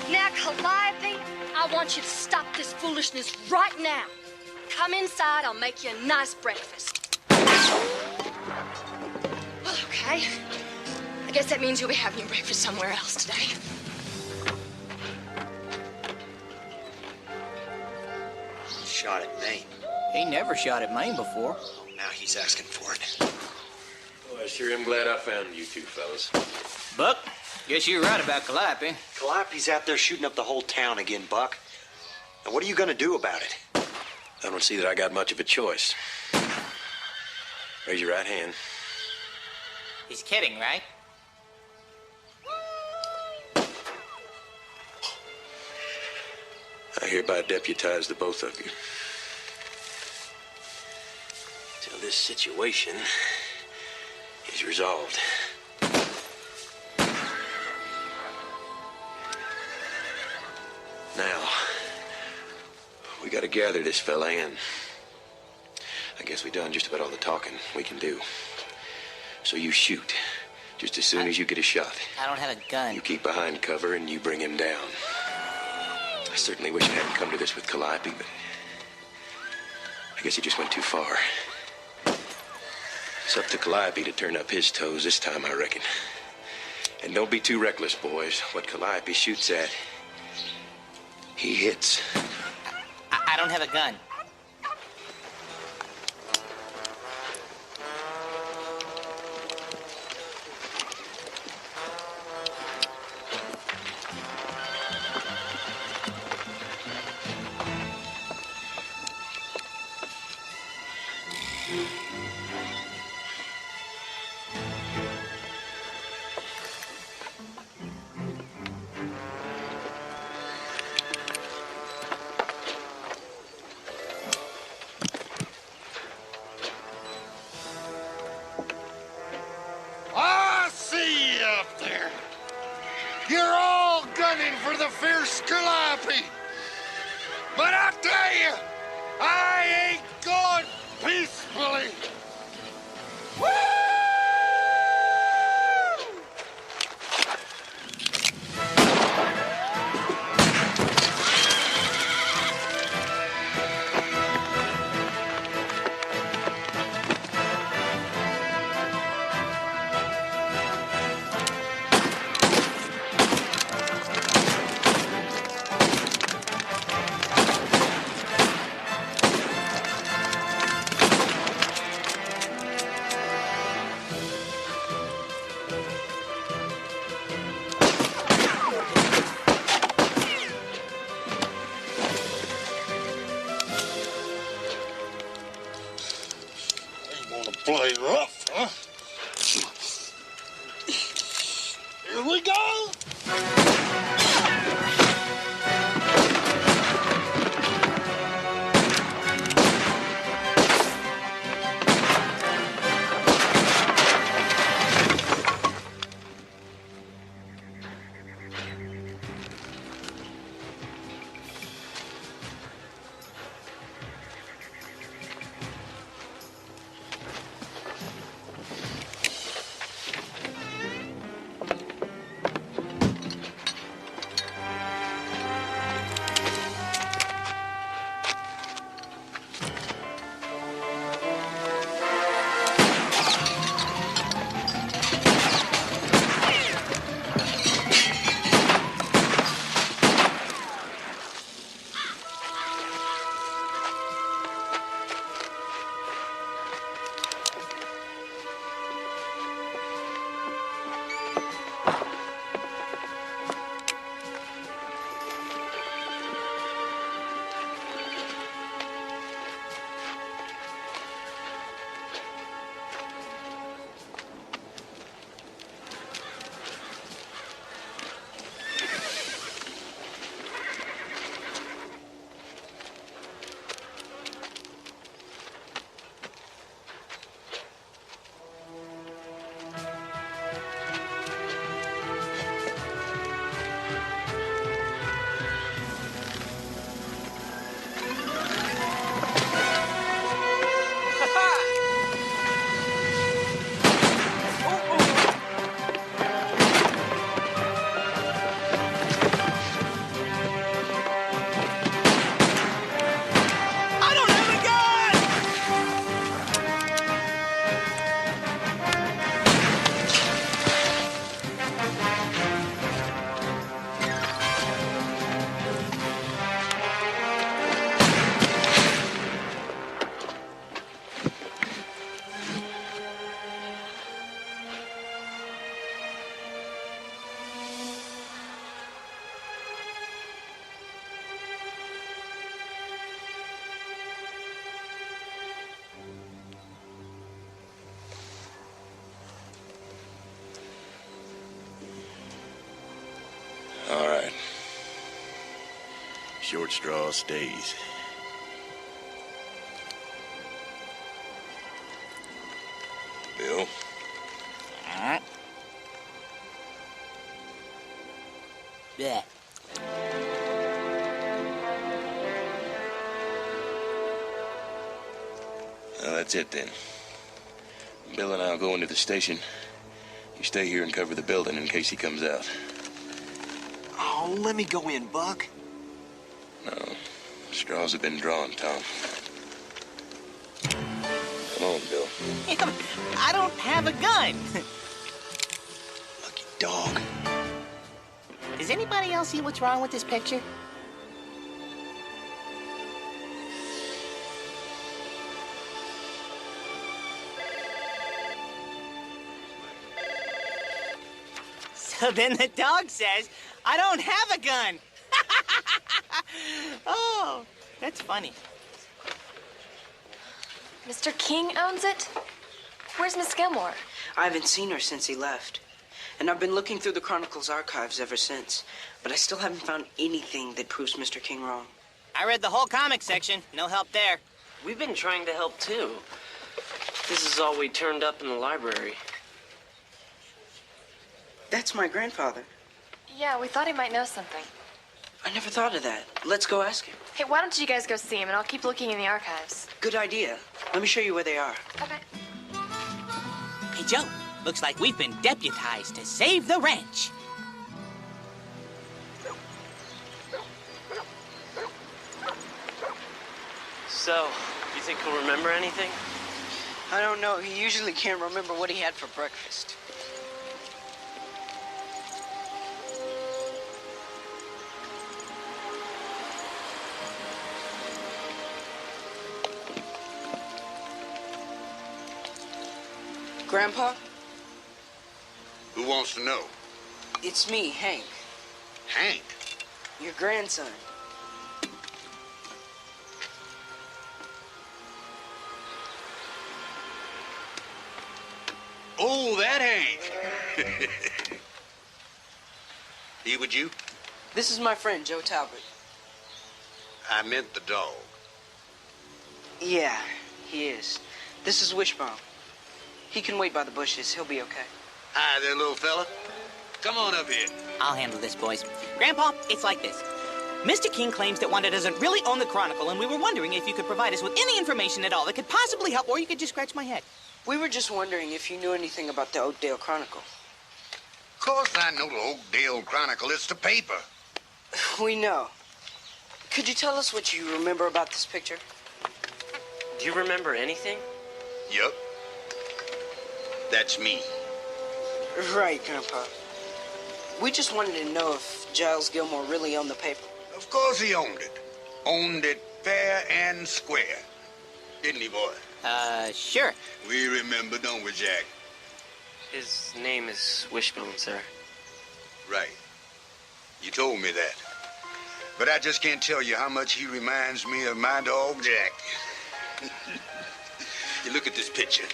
Now, Calliope, I want you to stop this foolishness right now. Come inside, I'll make you a nice breakfast. Well, okay. I guess that means you'll be having your breakfast somewhere else today. Shot at Maine. He never shot at Maine before. Now he's asking for it. Well, I sure am glad I found you two fellas. Buck, guess you're right about Calliope. Calliope's out there shooting up the whole town again, Buck. Now, what are you gonna do about it? I don't see that I got much of a choice. Raise your right hand. He's kidding, right? I hereby deputize the both of you. Till this situation is resolved. Now, we gotta gather this fella in. I guess we done just about all the talking we can do. So you shoot, just as soon as you get a shot. I don't have a gun. You keep behind cover and you bring him down. I certainly wish it hadn't come to this with Calliope, but I guess he just went too far. It's up to Calliope to turn up his toes this time, I reckon. And don't be too reckless, boys. What Calliope shoots at, he hits. I don't have a gun. Play rough, huh? Here we go! All right. Short straw stays. Bill? Yeah. Well, that's it then. Bill and I'll go into the station. You stay here and cover the building in case he comes out. Oh, let me go in, Buck. No. Straws have been drawn, Tom. Come on, Bill. I don't have a gun. Lucky dog. Does anybody else see what's wrong with this picture? So then the dog says, I don't have a gun. Oh, that's funny. Mr. King owns it? Where's Miss Gilmore? I haven't seen her since he left. And I've been looking through the Chronicle's archives ever since. But I still haven't found anything that proves Mr. King wrong. I read the whole comic section. No help there. We've been trying to help, too. This is all we turned up in the library. That's my grandfather. Yeah, we thought he might know something. I never thought of that. Let's go ask him. Hey, why don't you guys go see him, and I'll keep looking in the archives. Good idea. Let me show you where they are. Okay. Hey, Joe, looks like we've been deputized to save the ranch. So, you think he'll remember anything? I don't know. He usually can't remember what he had for breakfast. Grandpa? Who wants to know? It's me, Hank. Hank? Your grandson. He with you? This is my friend, Joe Talbot. I meant the dog. Yeah, he is. This is Wishbone. He can wait by the bushes. He'll be okay. Hi there, little fella. Come on up here. I'll handle this, boys. Grandpa, it's like this. Mr. King claims that Wanda doesn't really own the Chronicle, and we were wondering if you could provide us with any information at all that could possibly help, or you could just scratch my head. We were just wondering if you knew anything about the Oakdale Chronicle. Of course I know the Oakdale Chronicle. It's the paper. We know. Could you tell us what you remember about this picture? Do you remember anything? Yup. That's me. Right, Grandpa. We just wanted to know if Giles Gilmore really owned the paper. Of course he owned it. Owned it fair and square. Didn't he, boy? Sure. We remember, don't we, Jack? His name is Wishbone, sir. Right. You told me that. But I just can't tell you how much he reminds me of my dog, Jack. You look at this picture.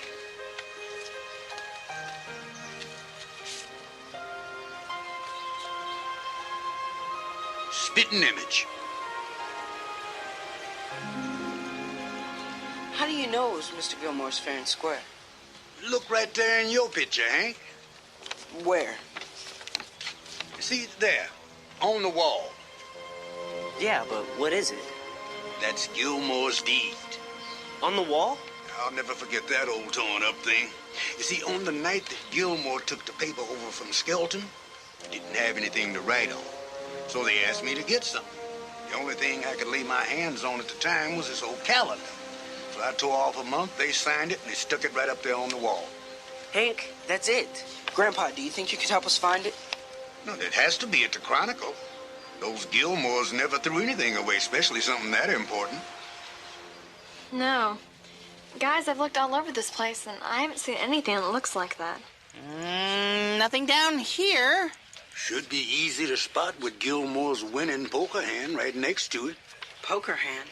Spitting image. How do you know it was Mr. Gilmore's fair and square? Look right there in your picture, Hank. Where? See, there, on the wall. Yeah, but what is it? That's Gilmore's deed. On the wall? I'll never forget that old torn-up thing. You see, on the night that Gilmore took the paper over from Skelton, didn't have anything to write on. So they asked me to get some. The only thing I could lay my hands on at the time was this old calendar. So I tore off a month, they signed it, and they stuck it right up there on the wall. Hank, that's it. Grandpa, do you think you could help us find it? No, it has to be at the Chronicle. Those Gilmores never threw anything away, especially something that important. No. Guys, I've looked all over this place, and I haven't seen anything that looks like that. Nothing down here. Should be easy to spot with Gilmore's winning poker hand right next to it. Poker hand?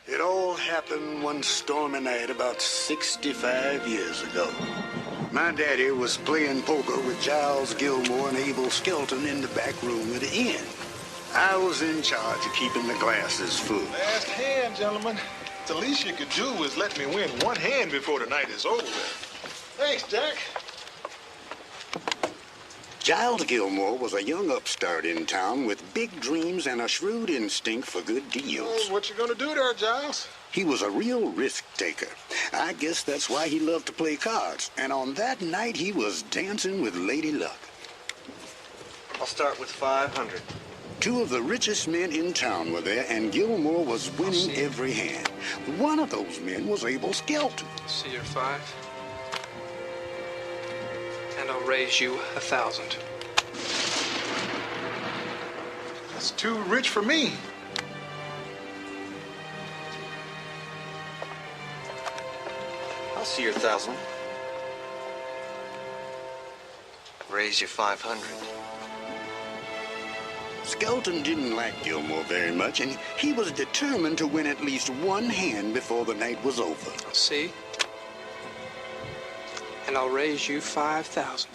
It all happened one stormy night about 65 years ago. My daddy was playing poker with Giles Gilmore and Abel Skelton in the back room of the inn. I was in charge of keeping the glasses full. Last hand, gentlemen. The least you could do is let me win one hand before the night is over. Thanks, Jack. Giles Gilmore was a young upstart in town with big dreams and a shrewd instinct for good deals. Oh, what you gonna do there, Giles? He was a real risk taker. I guess that's why he loved to play cards. And on that night, he was dancing with Lady Luck. I'll start with 500. Two of the richest men in town were there, and Gilmore was winning every hand. One of those men was Abel Skelton. See your 5. And I'll raise you 1,000. That's too rich for me. I'll see your 1,000. Raise you 500. Skelton didn't like Gilmore very much, and he was determined to win at least one hand before the night was over. See? And I'll raise you 5,000.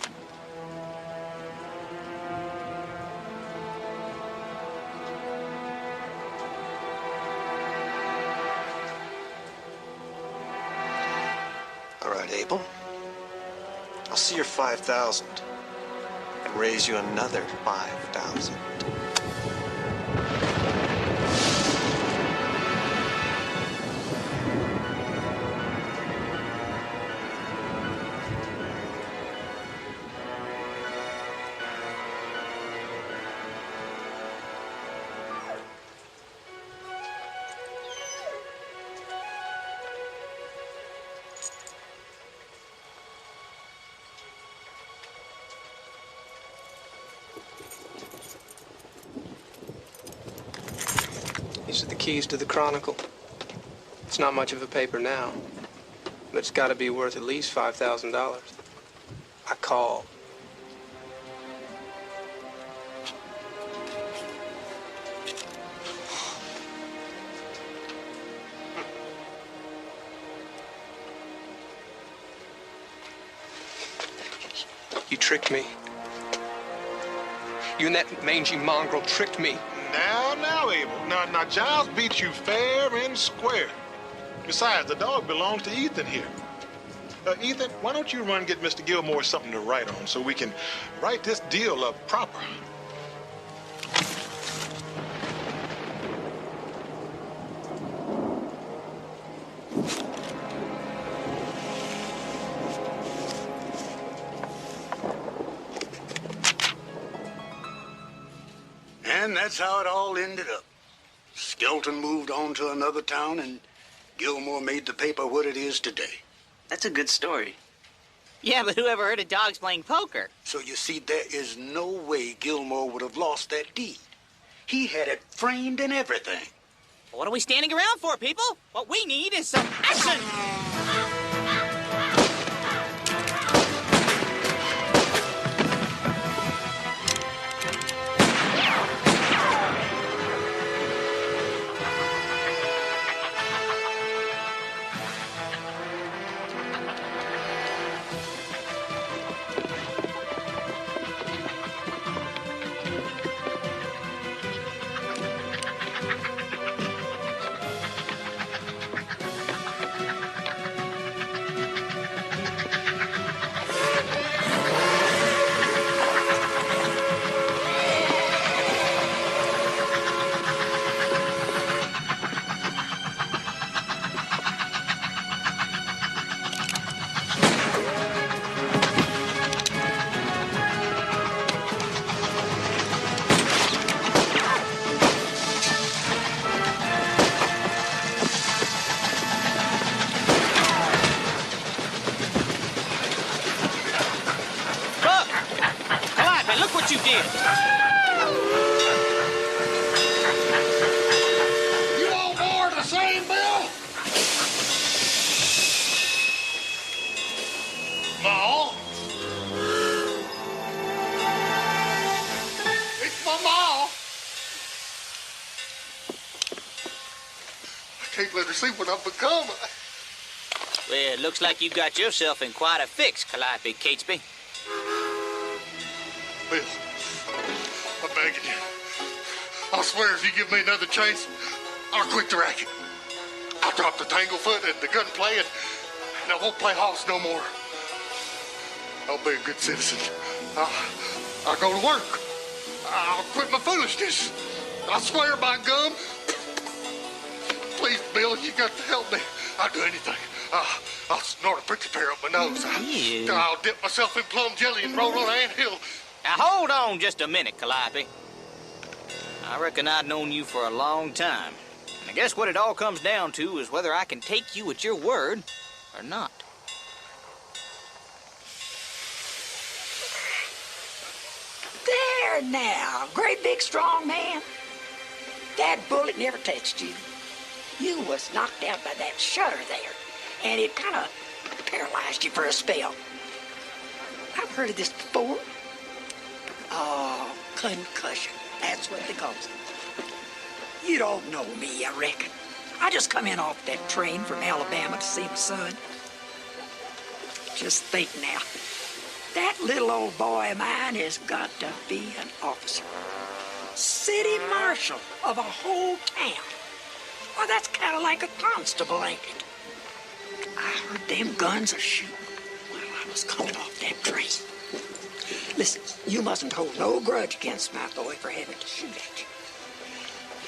All right, Abel. I'll see your 5,000 and raise you another 5,000. These are the keys to the Chronicle. It's not much of a paper now, but it's got to be worth at least $5,000. I called. You tricked me. You and that mangy mongrel tricked me. Now, Abel. Now, Giles beat you fair and square. Besides, the dog belongs to Ethan here. Ethan, why don't you run and get Mr. Gilmore something to write on so we can write this deal up proper? And that's how it all ended up. Skelton moved on to another town, and Gilmore made the paper what it is today. That's a good story. Yeah, but who ever heard of dogs playing poker? So you see, there is no way Gilmore would have lost that deed. He had it framed and everything. What are we standing around for, people? What we need is some action! You did. You all board the same, Bill? Ma? It's my ma. I can't let her see what I've become. Well, it looks like you got yourself in quite a fix, Calliope Catesby. Bill, I'm begging you. I swear if you give me another chance, I'll quit the racket. I'll drop the tanglefoot and the gunplay, and I won't play house no more. I'll be a good citizen. I'll go to work. I'll quit my foolishness. I swear by gum. Please, Bill, you got to help me. I'll do anything. I'll snort a prickly pear up my nose. I'll dip myself in plum jelly and roll on an anthill. Now, hold on just a minute, Calliope. I reckon I've known you for a long time. And I guess what it all comes down to is whether I can take you at your word or not. There now, great big strong man. That bullet never touched you. You was knocked out by that shutter there, and it kind of paralyzed you for a spell. I've heard of this before. Oh, concussion. That's what they call it. You don't know me, I reckon. I just come in off that train from Alabama to see my son. Just think now. That little old boy of mine has got to be an officer. City marshal of a whole town. Well, that's kind of like a constable, ain't it? I heard them guns a shooting while I was coming off that train. Listen, you mustn't hold no grudge against my boy for having to shoot at you.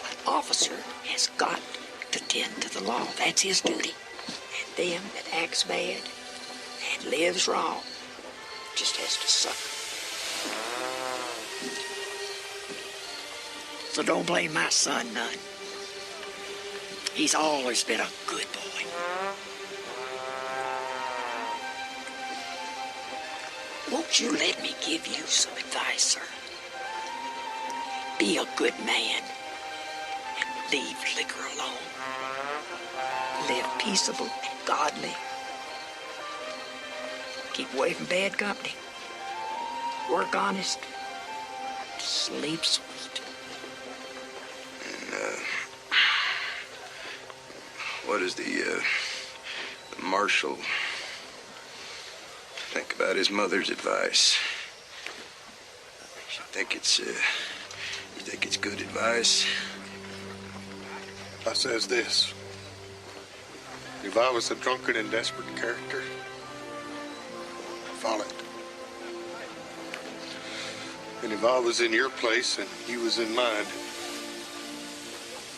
An officer has got to tend to the law. That's his duty. And them that acts bad and lives wrong just has to suffer. So don't blame my son none. He's always been a good boy. Won't you let me give you some advice, sir? Be a good man and leave liquor alone. Live peaceable and godly. Keep away from bad company. Work honest. Sleep sweet. And, what does the marshal think about his mother's advice? think it's good advice? I says this. If I was a drunken and desperate character, follow it. And if I was in your place and you was in mine,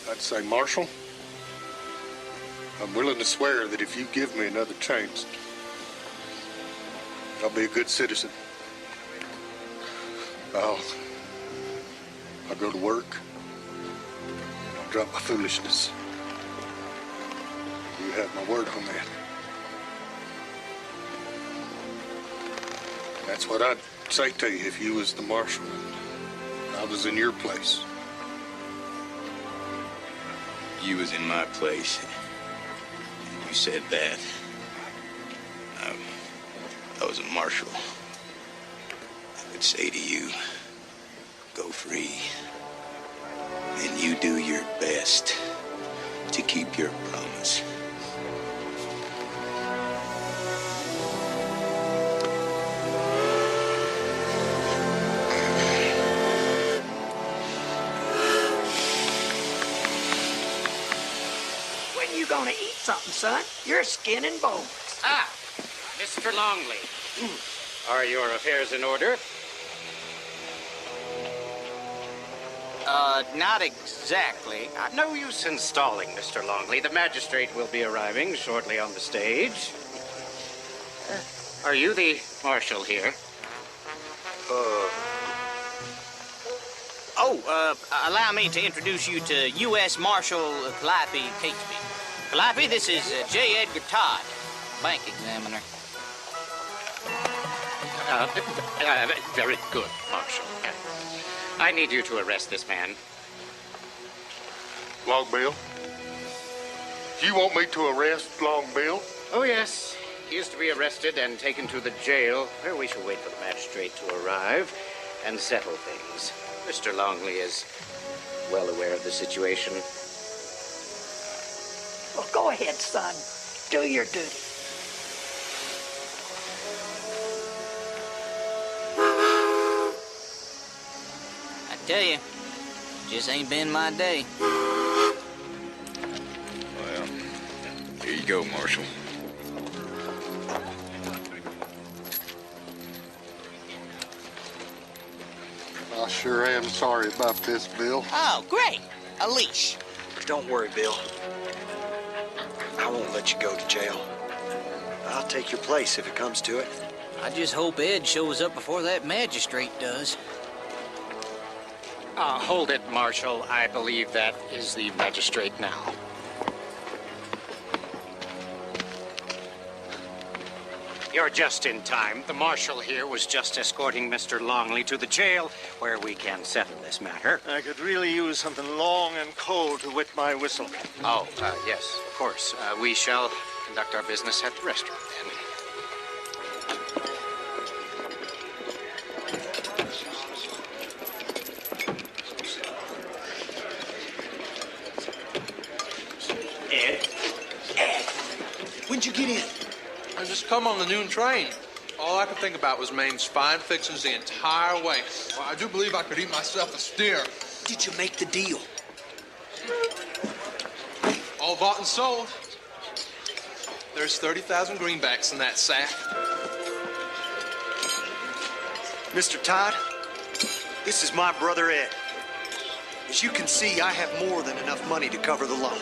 I'd say, Marshal, I'm willing to swear that if you give me another chance, I'll be a good citizen. I'll go to work. I'll drop my foolishness. You have my word on that. That's what I'd say to you if you was the marshal and I was in your place. You was in my place. You said that. I was a marshal. I would say to you, go free. And you do your best to keep your promise. When you gonna eat something, son? You're skin and bones. Ah, Mr. Longley. Are your affairs in order? Not exactly. No use in stalling, Mr. Longley. The magistrate will be arriving shortly on the stage. Are you the marshal here? Allow me to introduce you to U.S. Marshal Calliope Catesby. Calliope, this is J. Edgar Todd, bank examiner. Very good, Marshal. I need you to arrest this man. Long Bill? You want me to arrest Long Bill? Oh, yes. He is to be arrested and taken to the jail, where we shall wait for the magistrate to arrive and settle things. Mr. Longley is well aware of the situation. Well, go ahead, son. Do your duty. I tell you, just ain't been my day. Well, here you go, Marshal. I sure am sorry about this, Bill. Oh, great. A leash. Don't worry, Bill. I won't let you go to jail. I'll take your place if it comes to it. I just hope Ed shows up before that magistrate does. Hold it, Marshal. I believe that is the magistrate now. You're just in time. The marshal here was just escorting Mr. Longley to the jail, where we can settle this matter. I could really use something long and cold to wet my whistle. Oh, yes, of course. We shall conduct our business at the restaurant, then. When'd you get in? I just come on the noon train. All I could think about was Maine's fine fixings the entire way. Well, I do believe I could eat myself a steer. Did you make the deal? All bought and sold. There's 30,000 greenbacks in that sack. Mr. Todd, this is my brother Ed. As you can see, I have more than enough money to cover the loan.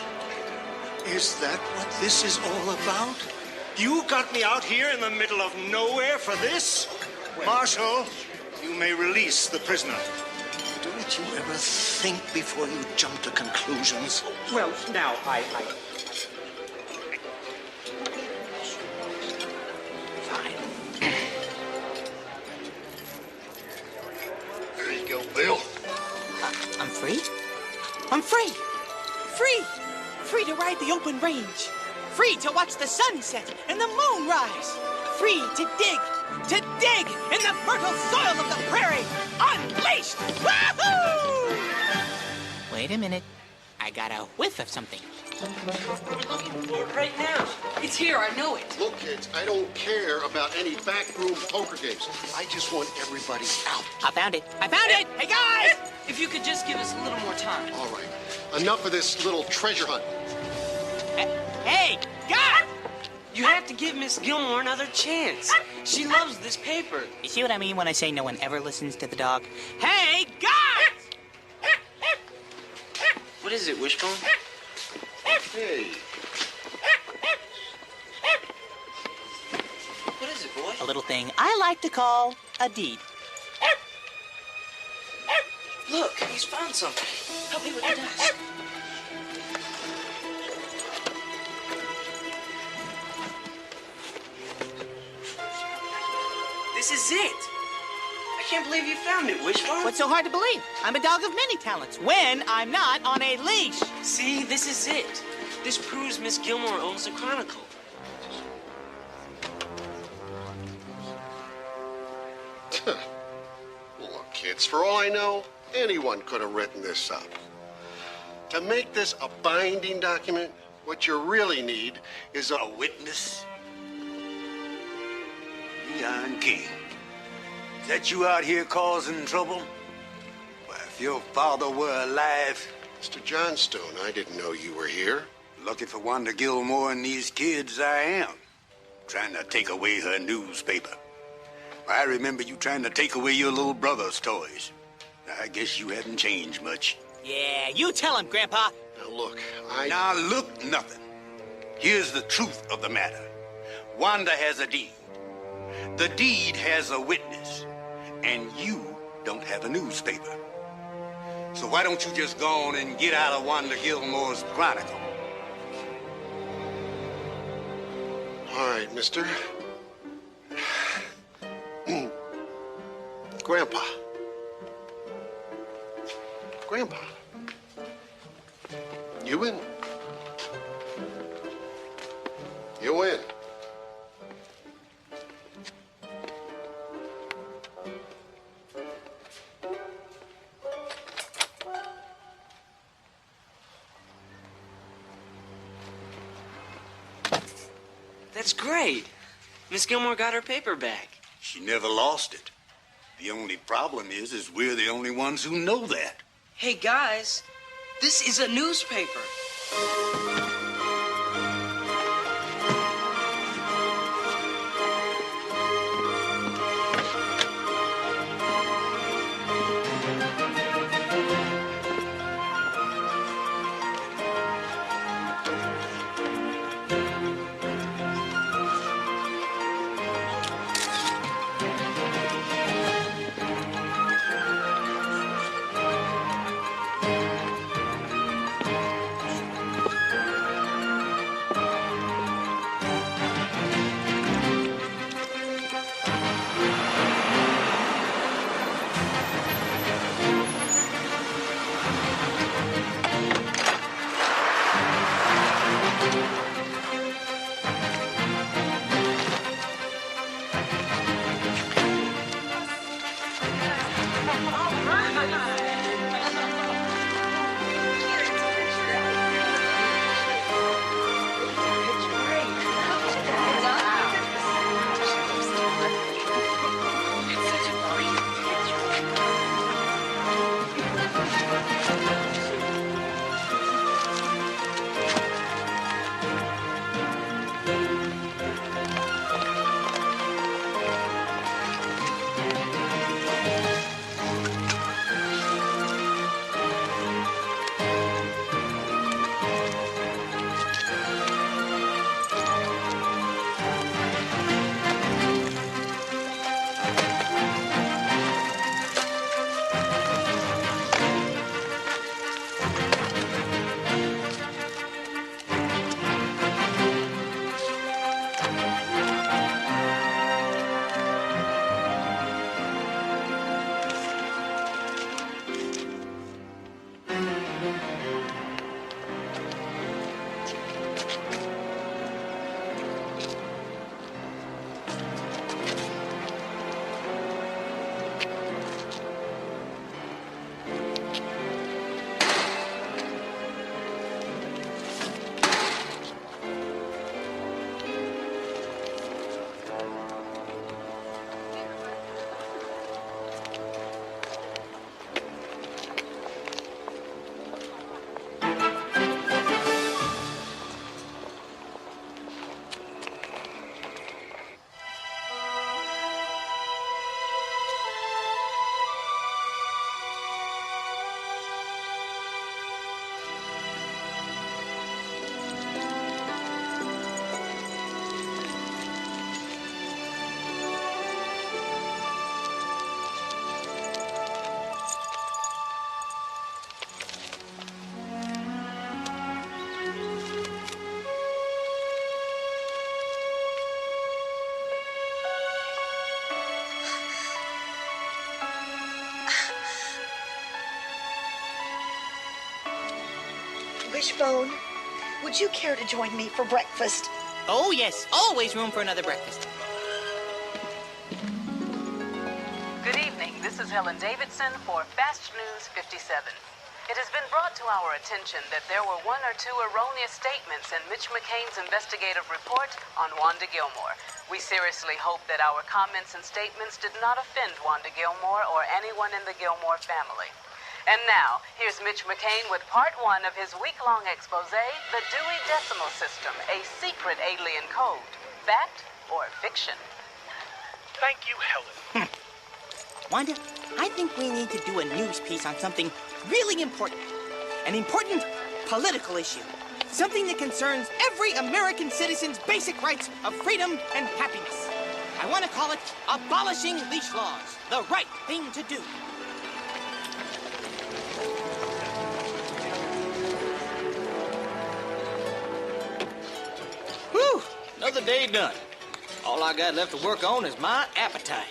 Is that what this is all about? You got me out here in the middle of nowhere for this? Marshal, you may release the prisoner. Don't you ever think before you jump to conclusions? Well, now, I... There you go, Bill. I'm free? I'm free! Free! Free to ride the open range. Free to watch the sun set and the moon rise. Free to dig in the fertile soil of the prairie. Unleashed! Wahoo! Wait a minute. I got a whiff of something. We're looking for it right now. It's here, I know it. Look, kids, I don't care about any backroom poker games. I just want everybody out. I found it. I found it! Hey, guys! If you could just give us a little more time. All right. Enough of this little treasure hunt. Hey, guys! You have to give Miss Gilmore another chance. She loves this paper. You see what I mean when I say no one ever listens to the dog? Hey, guys! What is it, Wishbone? Hey. What is it, boy? A little thing I like to call a deed. Look, he's found something. Help me with the dice. This is it. I can't believe you found it, Wishbone. What's so hard to believe? I'm a dog of many talents when I'm not on a leash. See, this is it. This proves Miss Gilmore owns the Chronicle. Look, kids, for all I know, anyone could have written this up. To make this a binding document, what you really need is a witness. Leon King. Is that you out here causing trouble? Well, if your father were alive... Mr. Johnstone, I didn't know you were here. Lucky for Wanda Gilmore and these kids, I am. Trying to take away her newspaper. I remember you trying to take away your little brother's toys. I guess you haven't changed much. Yeah, you tell him, Grandpa. Now, look, Now, look, nothing. Here's the truth of the matter. Wanda has a deed. The deed has a witness. And you don't have a newspaper. So why don't you just go on and get out of Wanda Gilmore's Chronicle? All right, mister. Grandpa. Grandpa. You win. You win. That's great. Miss Gilmore got her paper back. She never lost it. The only problem is we're the only ones who know that. Hey, guys, this is a newspaper. Wishbone, would you care to join me for breakfast? Oh, yes. Always room for another breakfast. Good evening. This is Helen Davidson for Fast News 57. It has been brought to our attention that there were one or two erroneous statements in Mitch McCain's investigative report on Wanda Gilmore. We seriously hope that our comments and statements did not offend Wanda Gilmore or anyone in the Gilmore family. And now, here's Mitch McCain with part one of his week-long expose, The Dewey Decimal System, a secret alien code. Fact or fiction? Thank you, Helen. Wanda, I think we need to do a news piece on something really important. An important political issue. Something that concerns every American citizen's basic rights of freedom and happiness. I want to call it Abolishing Leash Laws, the right thing to do. Whew, another day done. All I got left to work on is my appetite.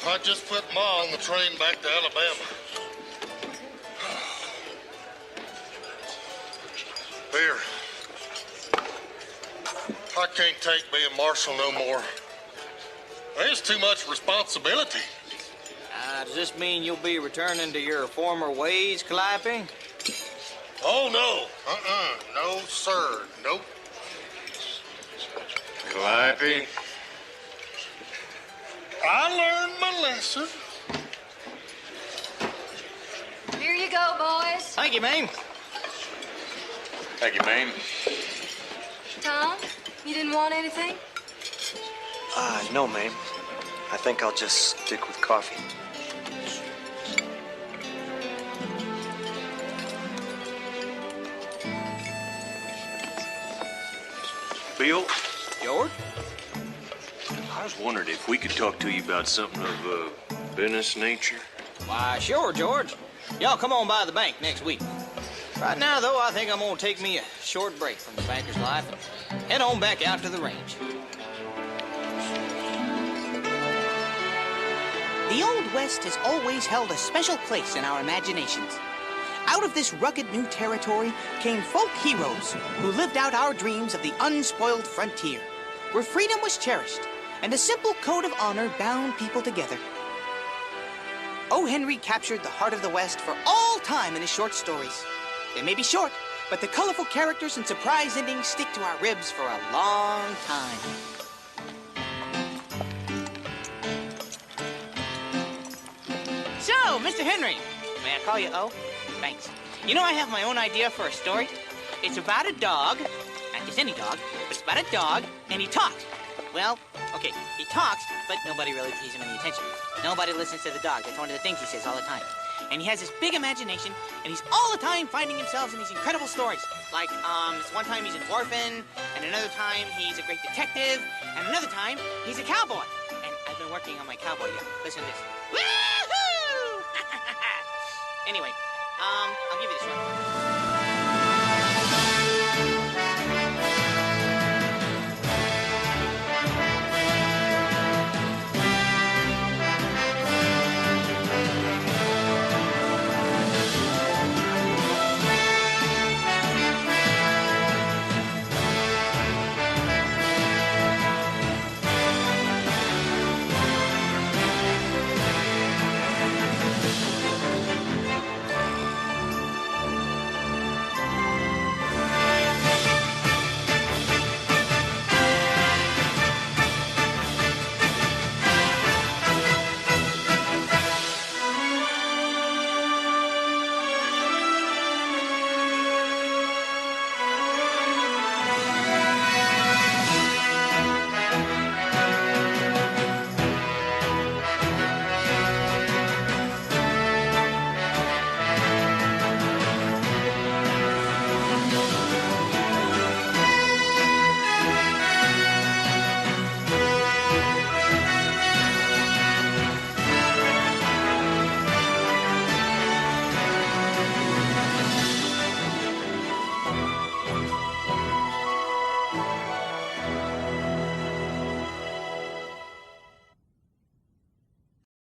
I just put Ma on the train back to Alabama. Here. I can't take being marshal no more. There's too much responsibility. Does this mean you'll be returning to your former ways, Calliope? Oh, no. No, sir. Nope. Calliope. I learned my lesson. Here you go, boys. Thank you, ma'am. Thank you, ma'am. Tom, you didn't want anything? No, ma'am. I think I'll just stick with coffee. Bill? George? I was wondering if we could talk to you about something of business nature. Why, sure, George. Y'all come on by the bank next week. Right now, though, I think I'm gonna take me a short break from the banker's life and head on back out to the range. The Old West has always held a special place in our imaginations. Out of this rugged new territory came folk heroes who lived out our dreams of the unspoiled frontier, where freedom was cherished and a simple code of honor bound people together. O. Henry captured the heart of the West for all time in his short stories. They may be short, but the colorful characters and surprise endings stick to our ribs for a long time. So, Mr. Henry, may I call you O? Thanks. You know, I have my own idea for a story. It's about a dog, not just any dog, but it's about a dog, and he talks. Well, okay, he talks, but nobody really pays him any attention. Nobody listens to the dog. That's one of the things he says all the time. And he has this big imagination, and he's all the time finding himself in these incredible stories. Like, this one time he's an orphan, and another time he's a great detective, and another time he's a cowboy. And I've been working on my cowboy yet. Listen to this. Woohoo! Anyway, I'll give you this one.